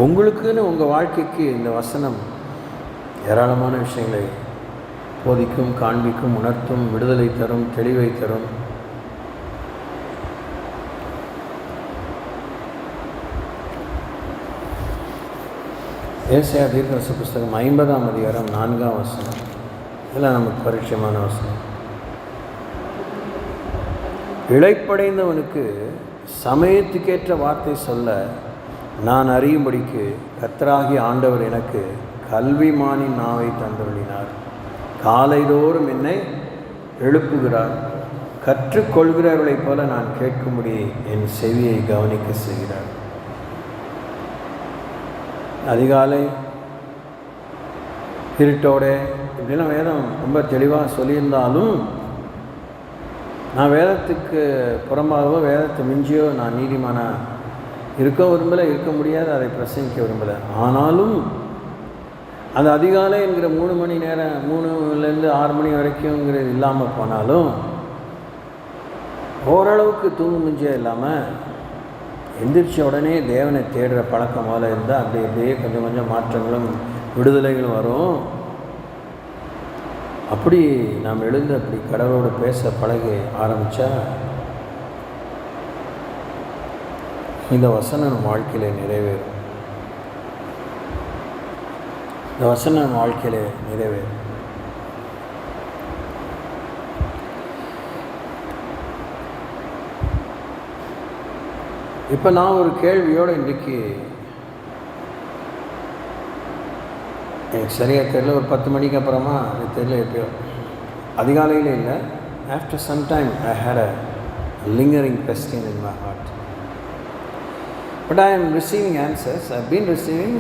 உங்களுக்குன்னு உங்கள் வாழ்க்கைக்கு இந்த வசனம் ஏராளமான விஷயங்களை போதிக்கும், காண்பிக்கும், உணர்த்தும், விடுதலை தரும், தெளிவை தரும். ஏசாயா தீர்க்கதரிசி புஸ்தகம் 50ஆம் அதிகாரம் 4ஆம் வசனம். இதெல்லாம் நமக்கு பரிச்சயமான வசனம். இளைப்படைந்தவனுக்கு சமயத்துக்கேற்ற வார்த்தை சொல்ல நான் அறியும்படிக்கு கர்த்தராகிய ஆண்டவர் எனக்கு கல்விமானின் நாவை தந்தருளினார். காலைதோறும் என்னை எழுப்புகிறார். கற்றுக்கொள்கிறவர்களைப் போல நான் கேட்கும்படி என் செவியை கவனிக்க செய்கிறார். அதிகாலை இருட்டோட இப்படிலாம் வேதம் ரொம்ப தெளிவாக சொல்லியிருந்தாலும் நான் வேதத்துக்கு புறம்பாகவோ வேதத்தை மிஞ்சியோ நான் நீதிமானாக இருக்க விரும்பலை, இருக்க முடியாது, அதை பிரசங்கிக்க விரும்பலை. ஆனாலும் அந்த அதிகாலை என்கிற 3 மணி நேரம் 3லேருந்து 6 மணி வரைக்கும்ங்கிறது இல்லாமல் போனாலும் ஓரளவுக்கு தூங்கு முஞ்சியாக இல்லாமல் எந்திரிச்ச உடனே தேவனை தேடுற பழக்கம் போல இருந்தால் அப்படியே கொஞ்சம் கொஞ்சம் மாற்றங்களும் விடுதலைகளும் வரும். அப்படி நாம் எழுந்து அப்படி கடவுளோடு பேச பழக ஆரம்பித்தா இந்த வசனம் நம் வாழ்க்கையில் நிறைவேறும். இந்த வசனம் நம் வாழ்க்கையில் நிறைவேறும். இப்போ நான் ஒரு கேள்வியோடு இன்றைக்கு எனக்கு சரியாக தெரியல, ஒரு 10 மணிக்கு அப்புறமா அது தெரியல, எப்பயோ அதிகாலையில் இல்லை, after some time I had a lingering question in my heart. But I am receiving answers. I have been receiving.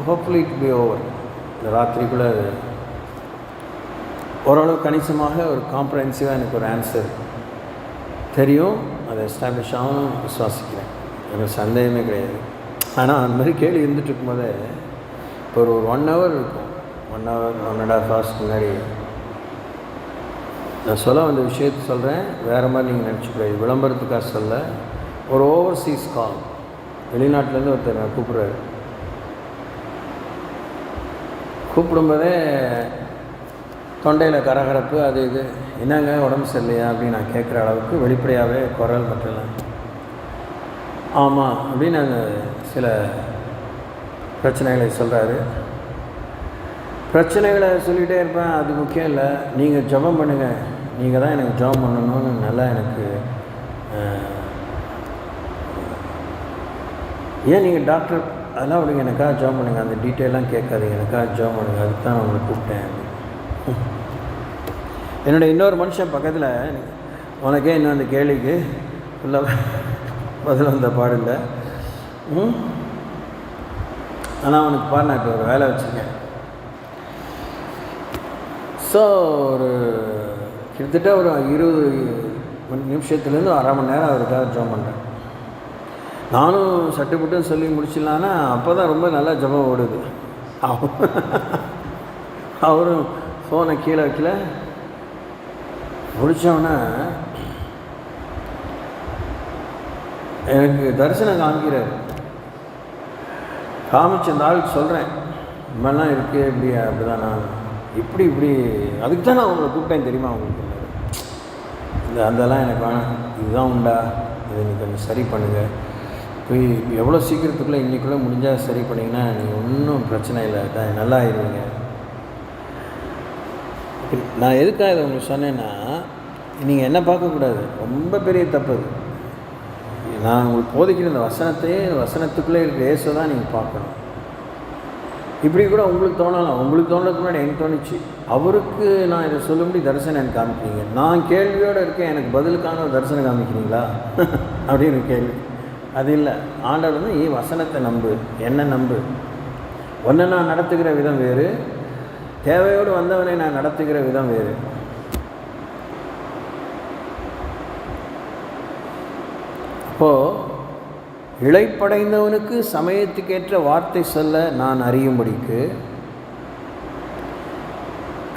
Hopefully it will be over. இந்த ராத்திரிக்குள்ளே ஓரளவு கணிசமாக ஒரு காம்ப்ரஹென்சிவாக எனக்கு ஒரு ஆன்சர் தெரியும். அதை எஸ்டாப்ளிஷ் ஆகும் விசுவாசிக்கிறேன். எனக்கு சந்தேகமே கிடையாது. ஆனால் அந்த மாதிரி கேள்வி இருந்துட்டு இருக்கும்போதே இப்போ ஒரு 1 hour இருக்கும், 1 hour 1.5 hours முன்னாடி நான் சொல்ல வந்த விஷயத்தை சொல்கிறேன். வேறு மாதிரி நீங்கள் நினச்சிக்கூடாது, விளம்பரத்துக்காக சொல்ல. ஒரு ஓவர்சீஸ் கால், வெளிநாட்டிலேருந்து ஒருத்தர் நான் கூப்பிட்றாரு. கூப்பிடும்போதே தொண்டையில் கரகரப்பு, அது இது, என்னங்க உடம்பு சரியில்லையா அப்படின்னு நான் கேட்குற அளவுக்கு வெளிப்படையாகவே குரல் மட்டும். ஆமாம் அப்படின்னு நாங்கள் சில பிரச்சனைகளை சொல்கிறாரு. பிரச்சனைகளை சொல்லிகிட்டே இருப்பேன், அது முக்கியம் இல்லை, நீங்கள் ஜெபம் பண்ணுங்கள், நீங்கள் தான் எனக்கு ஜெபம் பண்ணணும்னு நல்லா எனக்கு. ஏன் நீங்கள் டாக்டர் அதெல்லாம் விடுங்க, எனக்காக ஜெபம் பண்ணுங்கள், அந்த டீட்டெயிலாம் கேட்காதீங்க, எனக்காக ஜெபம் பண்ணுங்கள், அதுக்கு தான் நான் உங்களை கூப்பிட்டேன். என்னோடய இன்னொரு மனுஷன் பக்கத்தில், உனக்கே இன்னும் அந்த கேள்விக்கு ஃபுல்லாக பதில் வந்த பாடில்லை, ஆனால் அவனுக்கு பாரு நான் இப்போ ஒரு வேலை வச்சுருக்கேன். ஸோ ஒரு கிட்டத்தட்ட ஒரு 20 நிமிஷத்துலேருந்து 1/2 மணி நேரம் அவருக்காக ஜெபம் பண்ணுறேன். நானும் சட்டுப்பட்டுன்னு சொல்லி முடிச்சிடலான்னா அப்போ தான் ரொம்ப நல்லா ஜெபம் ஓடுது. அவரும் ஃபோனை கீழே வைக்கல. முடித்தோடனே எனக்கு தரிசனம் காமிக்கிறார். காமிச்ச அந்த ஆளுக்கு சொல்கிறேன், இம்மெல்லாம் இருக்குது, இப்படி அப்படி தான் நான் இப்படி அதுக்கு தான் நான் உங்களை கூப்பிட்டேன் தெரியுமா உங்களுக்கு. இந்த அதெல்லாம் எனக்கு வேணாம், இதுதான் உண்டா, இதை நீங்கள் கொஞ்சம் சரி பண்ணுங்கள், போய் எவ்வளோ சீக்கிரத்துக்குள்ளே இன்றைக்குள்ளே முடிஞ்சால் சரி பண்ணிங்கன்னா நீங்கள் ஒன்றும் பிரச்சனை இல்லை, நல்லா ஆயிடுவீங்க. நான் எதுக்காக இதை உங்களுக்கு சொன்னேன்னா, நீங்கள் என்ன பார்க்கக்கூடாது, ரொம்ப பெரிய தப்பு அது. நான் உங்களுக்கு போதிக்கிற இந்த வசனத்துக்குள்ளே இருக்கிற இயேசுவை தான் நீங்கள் பார்க்கணும். இப்படி கூட உங்களுக்கு தோணலாம். உங்களுக்கு தோணுறதுக்கு முன்னாடி எனக்கு தோணுச்சு, அவருக்கு நான் இதை சொல்லும்படி தரிசனம் எனக்கு காமிக்கிறீங்க, நான் கேள்வியோடு இருக்கேன், எனக்கு பதிலுக்கான ஒரு தரிசனம் காமிக்கிறீங்களா அப்படின்னு கேள்வி. அது இல்லை. ஆண்டவர் வந்து வசனத்தை நம்பு, என்ன நம்பு, ஒன்றை நான் நடத்துகிற விதம் வேறு, தேவையோடு வந்தவனை நான் நடத்துகிற விதம் வேறு. அப்போது இளைப்படைந்தவனுக்கு சமயத்துக்கேற்ற வார்த்தை சொல்ல நான் அறியும்படிக்கு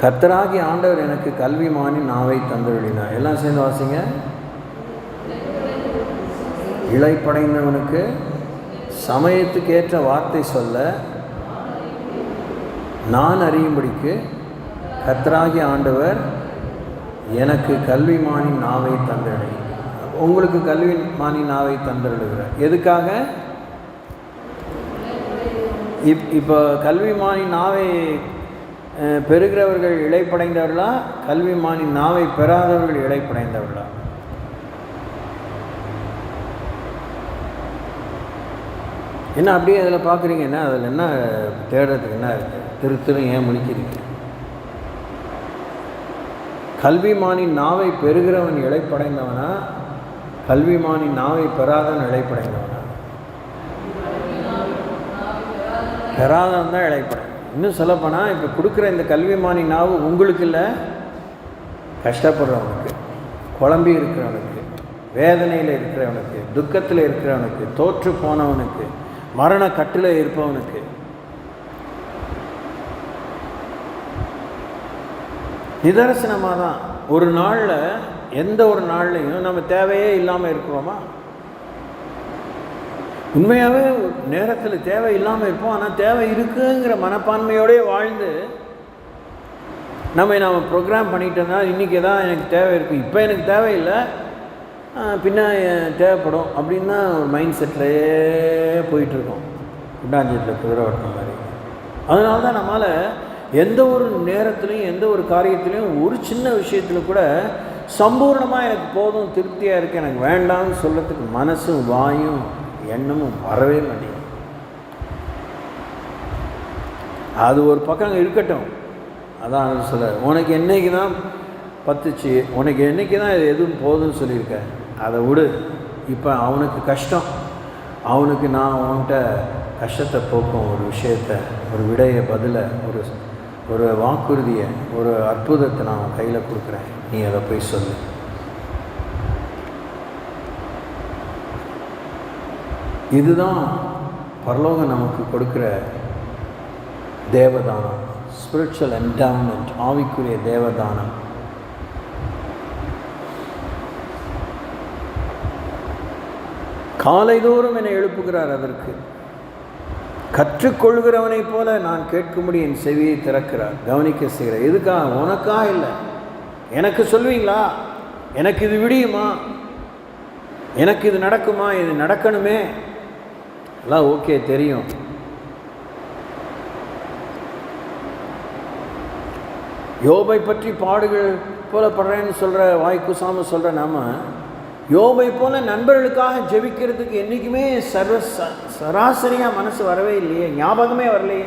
கர்த்தராகிய ஆண்டவர் எனக்கு கல்விமானி நாவை தந்தருளினார். எல்லாம் சேர்ந்து வாசிங்க. இளைப்படைந்தவனுக்கு சமயத்துக்கேற்ற வார்த்தை சொல்ல நான் அறியும்படிக்கு கர்த்தராகிய ஆண்டவர் எனக்கு கல்விமானி நாவை தந்தருளினார். உங்களுக்கு கல்விமானி நாவை தந்தருளுகிறார். எதுக்காக? இப்போ கல்விமானி நாவை பெறுகிறவர்கள் இளைப்படைந்தவர்களா, கல்விமானி நாவை பெறாதவர்கள் இளைப்படைந்தவர்களா? என்ன அப்படியே அதில் பார்க்குறீங்கன்னா அதில் என்ன தேடுறதுக்கு என்ன இருக்குது? திரு ஏன் முழிக்கிறீங்க? கல்விமானி நாவை பெறுகிறவன் இளைப்படைந்தவனா, கல்விமானி நாவை பெறாதவன் இளைப்படைந்தவனா? பெறாதவன் தான் இளைப்படை. இன்னும் சொல்லப்போனால் இப்போ கொடுக்குற இந்த கல்விமானி நாவு உங்களுக்கு இல்லை, கஷ்டப்படுறவனுக்கு, குழம்பி இருக்கிறவனுக்கு, வேதனையில் இருக்கிறவனுக்கு, துக்கத்தில் இருக்கிறவனுக்கு, தோற்று போனவனுக்கு, மரண கட்டில் இருப்பவனுக்கு. நிதர்சனமாக தான் ஒரு நாளில், எந்த ஒரு நாள்லையும் நம்ம தேவையே இல்லாமல் இருக்கிறோமா? உண்மையாகவே நேரத்தில் தேவை இல்லாமல் இருப்போம். ஆனால் தேவை இருக்குங்கிற மனப்பான்மையோடே வாழ்ந்து நாம் ப்ரோக்ராம் பண்ணிட்டோம்னா இன்றைக்கி தான் எனக்கு தேவை இருக்குது, இப்போ எனக்கு தேவையில்லை, பின்ன தேவைப்படும் அப்படின்னா ஒரு மைண்ட் செட்லேயே போயிட்டுருக்கோம், குண்டாஞ்சத்தில் குதிரை ஓட்டுற மாதிரி. அதனால தான் நம்மளால் எந்த ஒரு நேரத்துலையும் எந்த ஒரு காரியத்துலேயும் ஒரு சின்ன விஷயத்தில் கூட சம்பூர்ணமாக எனக்கு போதும், திருப்தியாக இருக்குது, எனக்கு வேண்டாம்னு சொல்கிறதுக்கு மனசும் வாயும் எண்ணமும் வரவே மாட்டேங்குது. அது ஒரு பக்கம் இருக்கட்டும். அதான் சொல்ல, உனக்கு என்றைக்கு தான் பத்துச்சு, உனக்கு என்றைக்கு தான் எதுவும் போதும்னு சொல்லியிருக்க, அதை விடு. இப்போ அவனுக்கு கஷ்டம், அவனுக்கு நான் அவன்கிட்ட கஷ்டத்தை போக்கும் ஒரு விஷயத்தை, ஒரு விடையை, பதிலை, ஒரு வாக்குறுதியை, ஒரு அற்புதத்தை நான் அவன் கையில் கொடுக்குறேன், நீ அதை போய் சொல்லு. இதுதான் பரலோகம் நமக்கு கொடுக்குற தேவதானம், ஸ்பிரிச்சுவல் என்டவுமெண்ட், ஆவிக்குரிய தேவதானம். காலைதோறும் என்னை எழுப்புகிறார். அதற்கு கற்றுக்கொள்கிறவனைப் போல நான் கேட்கும்படி என் செவியை திறக்கிறார், கவனிக்க செய்கிறார். எதுக்காக? உனக்கா இல்லை, எனக்கு சொல்வீங்களா, எனக்கு இது விடியுமா, எனக்கு இது நடக்குமா, இது நடக்கணுமே, எல்லாம் ஓகே தெரியும். யோபை பற்றி பாடுகள் போல படுறேன்னு சொல்கிற, வாய்க்குசாமல் சொல்கிற நாம யோபை போல நண்பர்களுக்காக ஜெபிக்கிறதுக்கு என்றைக்குமே சராசரியாக மனசு வரவே இல்லையே, ஞாபகமே வரலையே.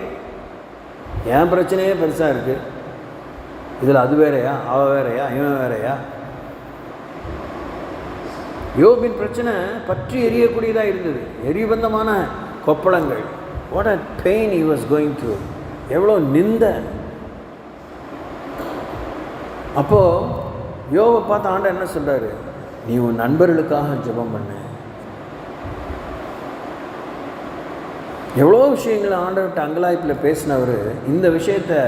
என் பிரச்சனையே பெருசாக இருக்குது, இதில் அது வேறையா, அவ வேறையா, இவன் வேறையா? யோபின் பிரச்சனை பற்றி எரியக்கூடியதாக இருந்தது, எரிபந்தமான கொப்பளங்கள். What a pain he was going through, எவ்வளோ நிந்த. அப்போது யோபை பார்த்து ஆண்டவர் என்ன சொல்கிறாரு? நீ உன் நண்பர்களுக்காக ஜெபம் பண்ண. எவ்வளோ விஷயங்களை ஆண்டவர்கிட்ட அங்கலாய்ப்பில் பேசினவர் இந்த விஷயத்தை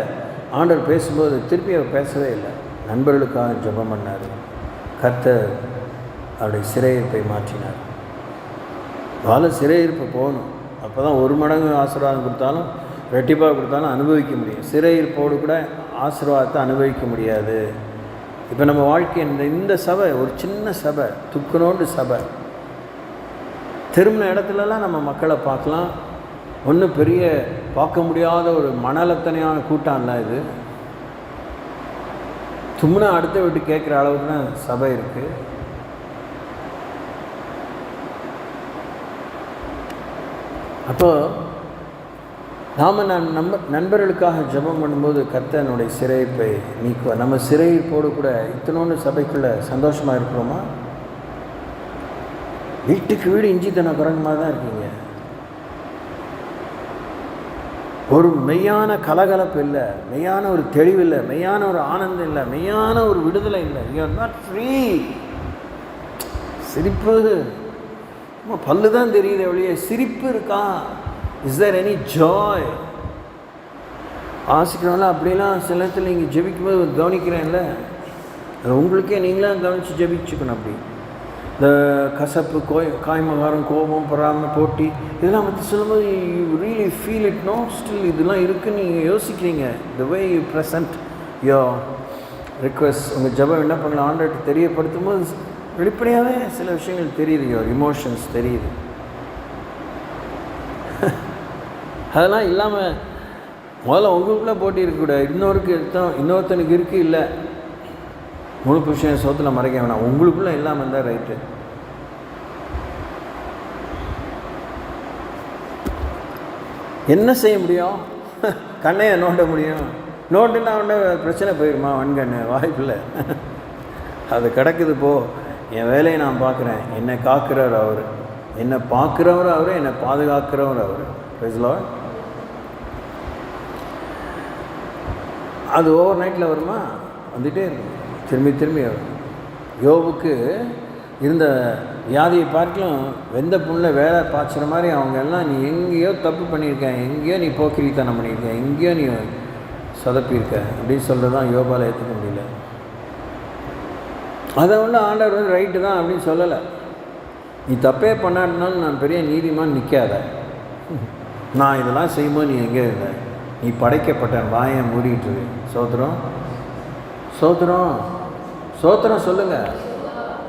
ஆண்டவர் பேசும்போது திருப்பி அவர் பேசவே இல்லை. நண்பர்களுக்காக ஜெபம் பண்ணார். கர்த்தர் அவருடைய சிறையிருப்பை மாற்றினார். சிறையிருப்பு போகணும், அப்போ தான் ஒரு மடங்கு ஆசீர்வாதம் கொடுத்தாலும் ரெட்டிப்பாக கொடுத்தாலும் அனுபவிக்க முடியும். சிறையிருப்போடு கூட ஆசீர்வாதத்தை அனுபவிக்க முடியாது. இப்போ நம்ம வாழ்க்கை இந்த சபை ஒரு சின்ன சபை, துக்குனோண்டு சபை. திரும்பின இடத்துலலாம் நம்ம மக்களை பார்க்கலாம். ஒன்றும் பெரிய பார்க்க முடியாத ஒரு மணலத்தனையான கூட்டம்ல இது. தும்முனா அடுத்த விட்டு கேட்குற அளவுக்கு தான் சபை இருக்குது. அப்போ நாம் நண்பர்களுக்காக ஜெபம் பண்ணும்போது கர்த்தனுடைய சிறைப்பை நீக்குவார். நம்ம சிறைப்போடு கூட இத்தனோன்னு சபைக்குள்ளே சந்தோஷமாக இருக்கிறோமா? வீட்டுக்கு வீடு இஞ்சி தன குரங்கமாக தான் இருக்கீங்க. ஒரு மெய்யான கலகலப்பு இல்லை, மெய்யான ஒரு தெளிவு இல்லை, மெய்யான ஒரு ஆனந்தம் இல்லை, மெய்யான ஒரு விடுதலை இல்லை. You are not free. சிரிப்பு பல்லு தான் தெரியுது எவ்வளோ சிரிப்பு இருக்கா? Is there any joy? ஆசிக்கிறவங்கள அப்படிலாம் சில நேரத்தில் நீங்கள் ஜெபிக்கும்போது கவனிக்கிறேன்ல, அது உங்களுக்கே நீங்களாம் கவனித்து ஜெபிச்சுக்கணும். அப்படி இந்த கசப்பு, காய்மகாரம், கோபம், பொறாமை, போட்டி இதெல்லாம் பற்றி சொல்லும்போது you really feel it. No still இதெல்லாம் இருக்குதுன்னு நீங்கள் யோசிக்கிறீங்க. The way you present your request, உங்கள் ஜெபம் என்ன பண்ணலாம் ஆண்டவர்கிட்ட தெரியப்படுத்தும் போது வெளிப்படையாகவே சில விஷயங்கள் தெரியுது. யோர் இமோஷன்ஸ் தெரியுது. அதெல்லாம் இல்லாமல் முதல்ல உங்களுக்குள்ளே போட்டி இருக்கக்கூடாது. இன்னொருத்தனுக்கு இருக்குது இல்லை, முழு புருஷன் சோத்தில் மறைக்க வேணாம். உங்களுக்குள்ளே இல்லாமல் இருந்தால் ரைட்டு. என்ன செய்ய முடியும்? கண்ணையை நோண்ட முடியும். நோண்டுன்னா உடனே பிரச்சனை போயிடுமா? வன்கண்ணு வாய்ப்பில்லை. அது கிடக்குது. போ, என் வேலையை நான் பார்க்குறேன். என்னை காக்கிறவர் அவர், என்னை பார்க்குறவர் அவர், என்னை பாதுகாக்கிறவர் அவர். Praise lord. அது ஓவர் நைட்டில் வருமா? வந்துகிட்டே இருக்கும், திரும்பி திரும்பி வரும். யோபுக்கு இருந்த வியாதியை பார்க்கலாம் வெந்த புண்ணில் வேலை பாய்ச்சுற மாதிரி அவங்க எல்லாம், நீ எங்கேயோ தப்பு பண்ணியிருக்கேன், எங்கேயோ நீ போக்கிரித்தனம் பண்ணியிருக்கேன், எங்கேயோ நீ சொதப்பியிருக்க அப்படின்னு சொல்கிறது தான் யோபால் ஏற்றுக்க முடியல. அதை ஒன்று ஆண்டவர் வந்து ரைட்டு தான் அப்படின்னு சொல்லலை. நீ தப்பே பண்ணாட்டினாலும் நான் பெரிய நீதிமான் நிற்காத, நான் இதெல்லாம் செய்யும்போது நீ எங்கே இருந்த, நீ படைக்கப்பட்ட வாயை மூடிட்டு இரு. சோத்திரம் சோத்திரம் சோத்திரம் சொல்லுங்கள்.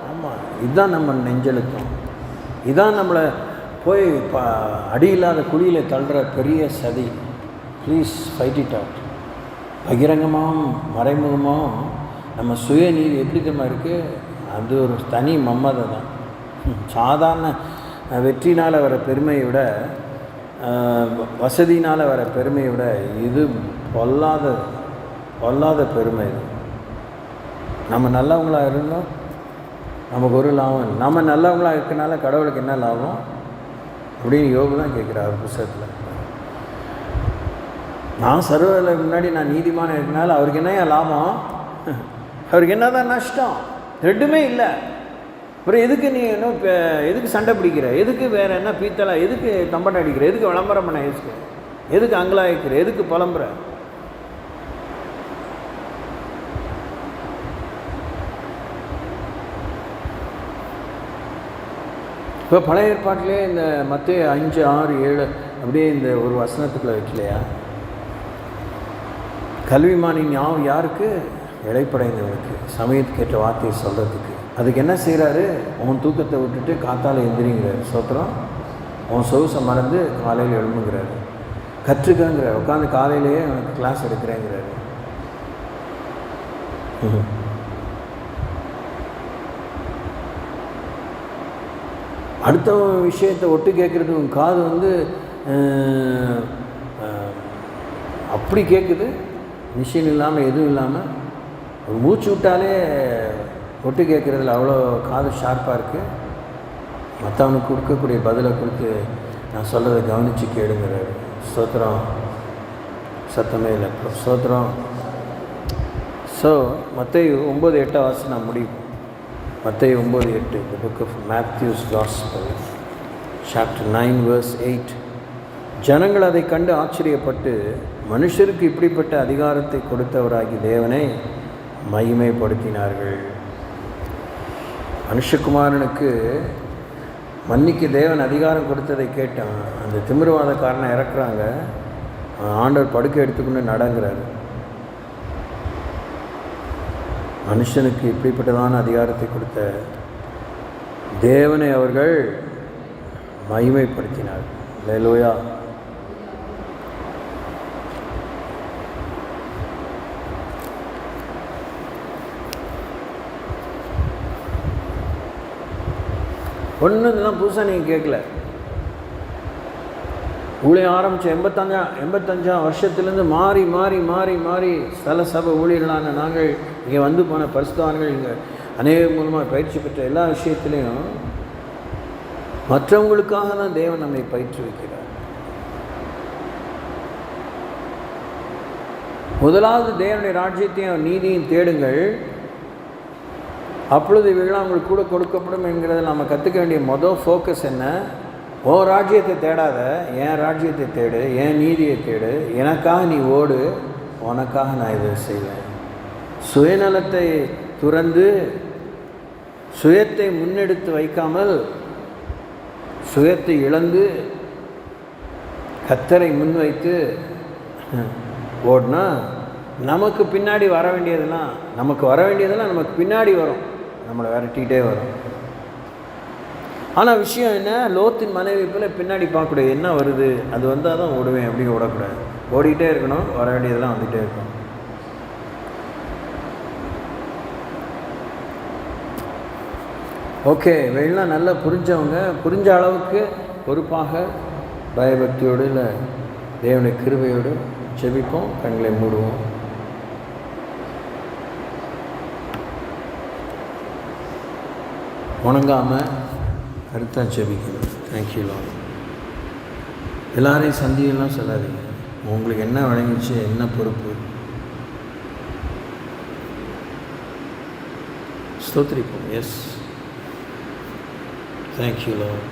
ஆமாம், இதுதான் நம்ம நெஞ்செழுத்தம். இதுதான் நம்மளை போய் அடி இல்லாத குழியில் தள்ளுற பெரிய சதி. Please fight it out. பகிரங்கமாகவும் மறைமுகமாகவும் நம்ம சுயநீதி எப்படி தெரியுமா இருக்குது? அது ஒரு தனி மம்மதை தான். சாதாரண வெற்றினால் வர பெருமையை விட, வசதினால் வர பெருமையை விட இது பொல்லாத பெருமை. இது நம்ம நல்லவங்களாக இருந்தோம், நமக்கு ஒரு லாபம் இல்லை. நம்ம நல்லவங்களாக இருக்கனால கடவுளுக்கு என்ன லாபம் அப்படின்னு யோபு தான் கேட்குறாரு புத்தகத்தில். நான் சர்வதில் முன்னாடி நான் நீதிமான இருக்கனால அவருக்கு என்ன லாபம்? அவருக்கு என்ன தான் நஷ்டம்? ரெண்டுமே இல்லை. அப்புறம் எதுக்கு நீ இன்னும் எதுக்கு சண்டை பிடிக்கிற? எதுக்கு வேறு என்ன பீத்தலா? எதுக்கு தம்பட்டை அடிக்கிற? எதுக்கு விளம்பரம் பண்ண? எதுக்கு அங்கலாய்க்கிற? எதுக்கு புலம்புற? இப்போ பழைய ஏற்பாட்டிலே இந்த மத்தேயு 5, 6, 7 அப்படியே இந்த ஒரு வசனத்துக்குள்ளே வைக்கலையா? கல்விமானின் ஞாபகம் யாருக்கு? இடைப்படைந்தவனுக்கு, சமயத்துக்கு ஏற்ற வார்த்தையை சொல்கிறதுக்கு. அதுக்கு என்ன செய்கிறாரு? உன் தூக்கத்தை விட்டுட்டு காத்தால் எந்திரிங்கிறாரு. சோத்திரம். உன் சொகுசை மறந்து காலையில் எழும்புங்கிறாரு. கற்றுக்கங்கிறார். உட்காந்து காலையிலேயே அவனுக்கு கிளாஸ் எடுக்கிறேங்கிறாரு. அடுத்த விஷயத்தை ஒட்டு கேட்குறது உன் காது வந்து அப்படி கேட்குது. மிஷின் இல்லாமல் எதுவும் இல்லாமல் ஒரு மூச்சு விட்டாலே ஒட்டு கேட்குறதுல அவ்வளோ காது ஷார்ப்பாக இருக்குது. மற்றவனுக்கு கொடுக்கக்கூடிய பதிலை கொடுத்து நான் சொல்கிறத கவனித்து கேளுங்கிறாரு. ஸ்தோத்திரம். சத்தமே இல்லை. ஸ்தோத்திரம். ஸோ மத்தேயு 9:8 வாசி நான் முடியும். மத்தேயு 9:8, the book of Matthew's Gospel, chapter 9 verse 8. ஜனங்கள் அதை கண்டு ஆச்சரியப்பட்டு மனுஷருக்கு இப்படிப்பட்ட அதிகாரத்தை கொடுத்தவராகி தேவனை மகிமைப்படுத்தினார்கள். மனுஷகுமாரனுக்கு மன்னிக்க தேவன் அதிகாரம் கொடுத்ததை கேட்டான். அந்த திமிர்வாதக்காரனை இறக்குறாங்க. ஆண்டவர் படுக்கை எடுத்துக்கொண்டு நடங்கிறாரு. மனுஷனுக்கு இப்படிப்பட்டதான அதிகாரத்தை கொடுத்த தேவனை அவர்கள் மகிமைப்படுத்தினார். அல்லேலூயா. ஒன்றும் இதெல்லாம் புதுசாக நீங்கள் கேட்கல. ஊழியம் ஆரம்பித்த 85ஆம் வருஷத்துலேருந்து மாறி மாறி மாறி மாறி ஸ்தல சபை ஊழியர்களான நாங்கள் இங்கே வந்து போன பரிசுத்தவான்கள் இங்கே அநேக மூலமாக பயிற்சி பெற்ற எல்லா விஷயத்துலேயும் மற்றவங்களுக்காக தான் தேவன் நம்மை பயிற்றுவிக்கிறார். முதலாவது தேவனுடைய ராஜ்யத்தையும் நீதியும் தேடுங்கள், அப்பொழுது இவைகளாம் உங்களுக்கு கூட கொடுக்கப்படும் என்கிறத நம்ம கற்றுக்க வேண்டிய மொதல் ஃபோக்கஸ் என்ன? ஓ ராஜ்யத்தை தேடாத, என் ராஜ்யத்தை தேடு, என் நீதியை தேடு. எனக்காக நீ ஓடு, உனக்காக நான் இதை செய்வேன். சுயநலத்தை துறந்து சுயத்தை முன்னெடுத்து வைக்காமல் சுயத்தை இழந்து கர்த்தரை முன்வைத்து ஓடினா நமக்கு பின்னாடி வர வேண்டியதெல்லாம் நமக்கு பின்னாடி வரும், நம்மளை விரட்டிகிட்டே வரும். ஆனால் விஷயம் என்ன? லோத்தின் மனைவி போல் பின்னாடி பார்க்கக்கூடாது, என்ன வருது அது வந்தால் தான் ஓடுவேன் அப்படின்னு ஓடக்கூடாது. ஓடிக்கிட்டே இருக்கணும், வர வேண்டியதெல்லாம் வந்துகிட்டே இருக்கணும். ஓகே, இவையெல்லாம் நல்லா புரிஞ்ச அளவுக்கு பொறுப்பாக பயபக்தியோடு இல்லை தேவனுடைய கிருபையோடு ஜெபிப்போம். கண்களை மூடுவோம். உணங்காமல் கருத்தாக ஜெபிக்கணும். Thank you lord. எல்லாரையும் சந்தியெல்லாம் சொல்லாதீங்க. உங்களுக்கு என்ன வழங்கிச்சு, என்ன பொறுப்பு, ஸ்தோத்திரிப்போம். Yes, thank you lord.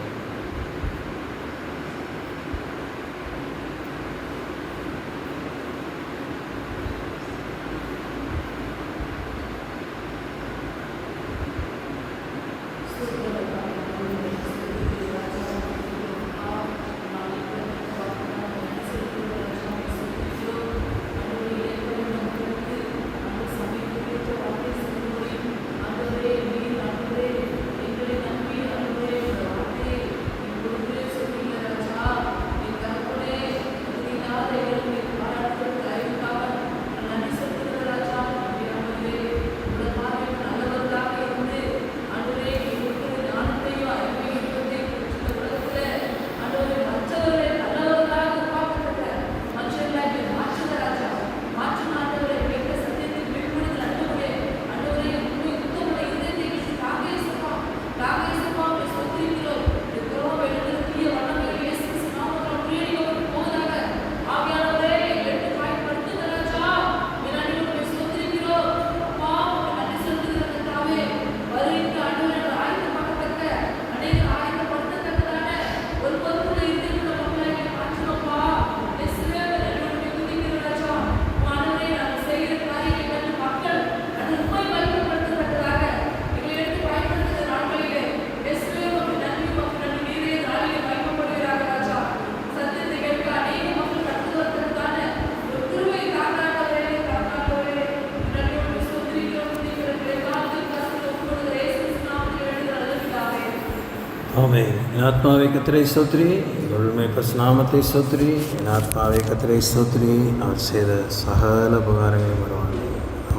ஆமென். என் ஆத்மாவை கர்த்தரை ஸ்தோத்திரி, எங்கள் நாமத்தை ஸ்தோத்திரி. என் ஆத்மாவை கர்த்தரை ஸ்தோத்திரி, அவர் செய்த சகல உபகாரங்களையும் வருவாங்க.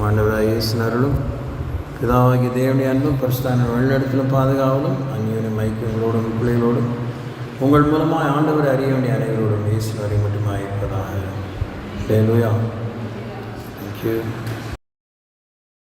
ஆண்டவராகிய இயேசுவின் அருளும் பிதாவாகிய தேவனுடைய அன்பும் பரிசுத்த வழிநடத்தலும் பாதுகாவலும் அந்நியோன்ய ஐக்கியங்களோடும் பிள்ளைகளோடும் உங்கள் மூலமாக ஆண்டவரை அறிய வேண்டிய அனைவரோடும் இயேசு வரை மட்டுமாயிருப்பதாக. ஹல்லேலூயா. தேங்க்யூ.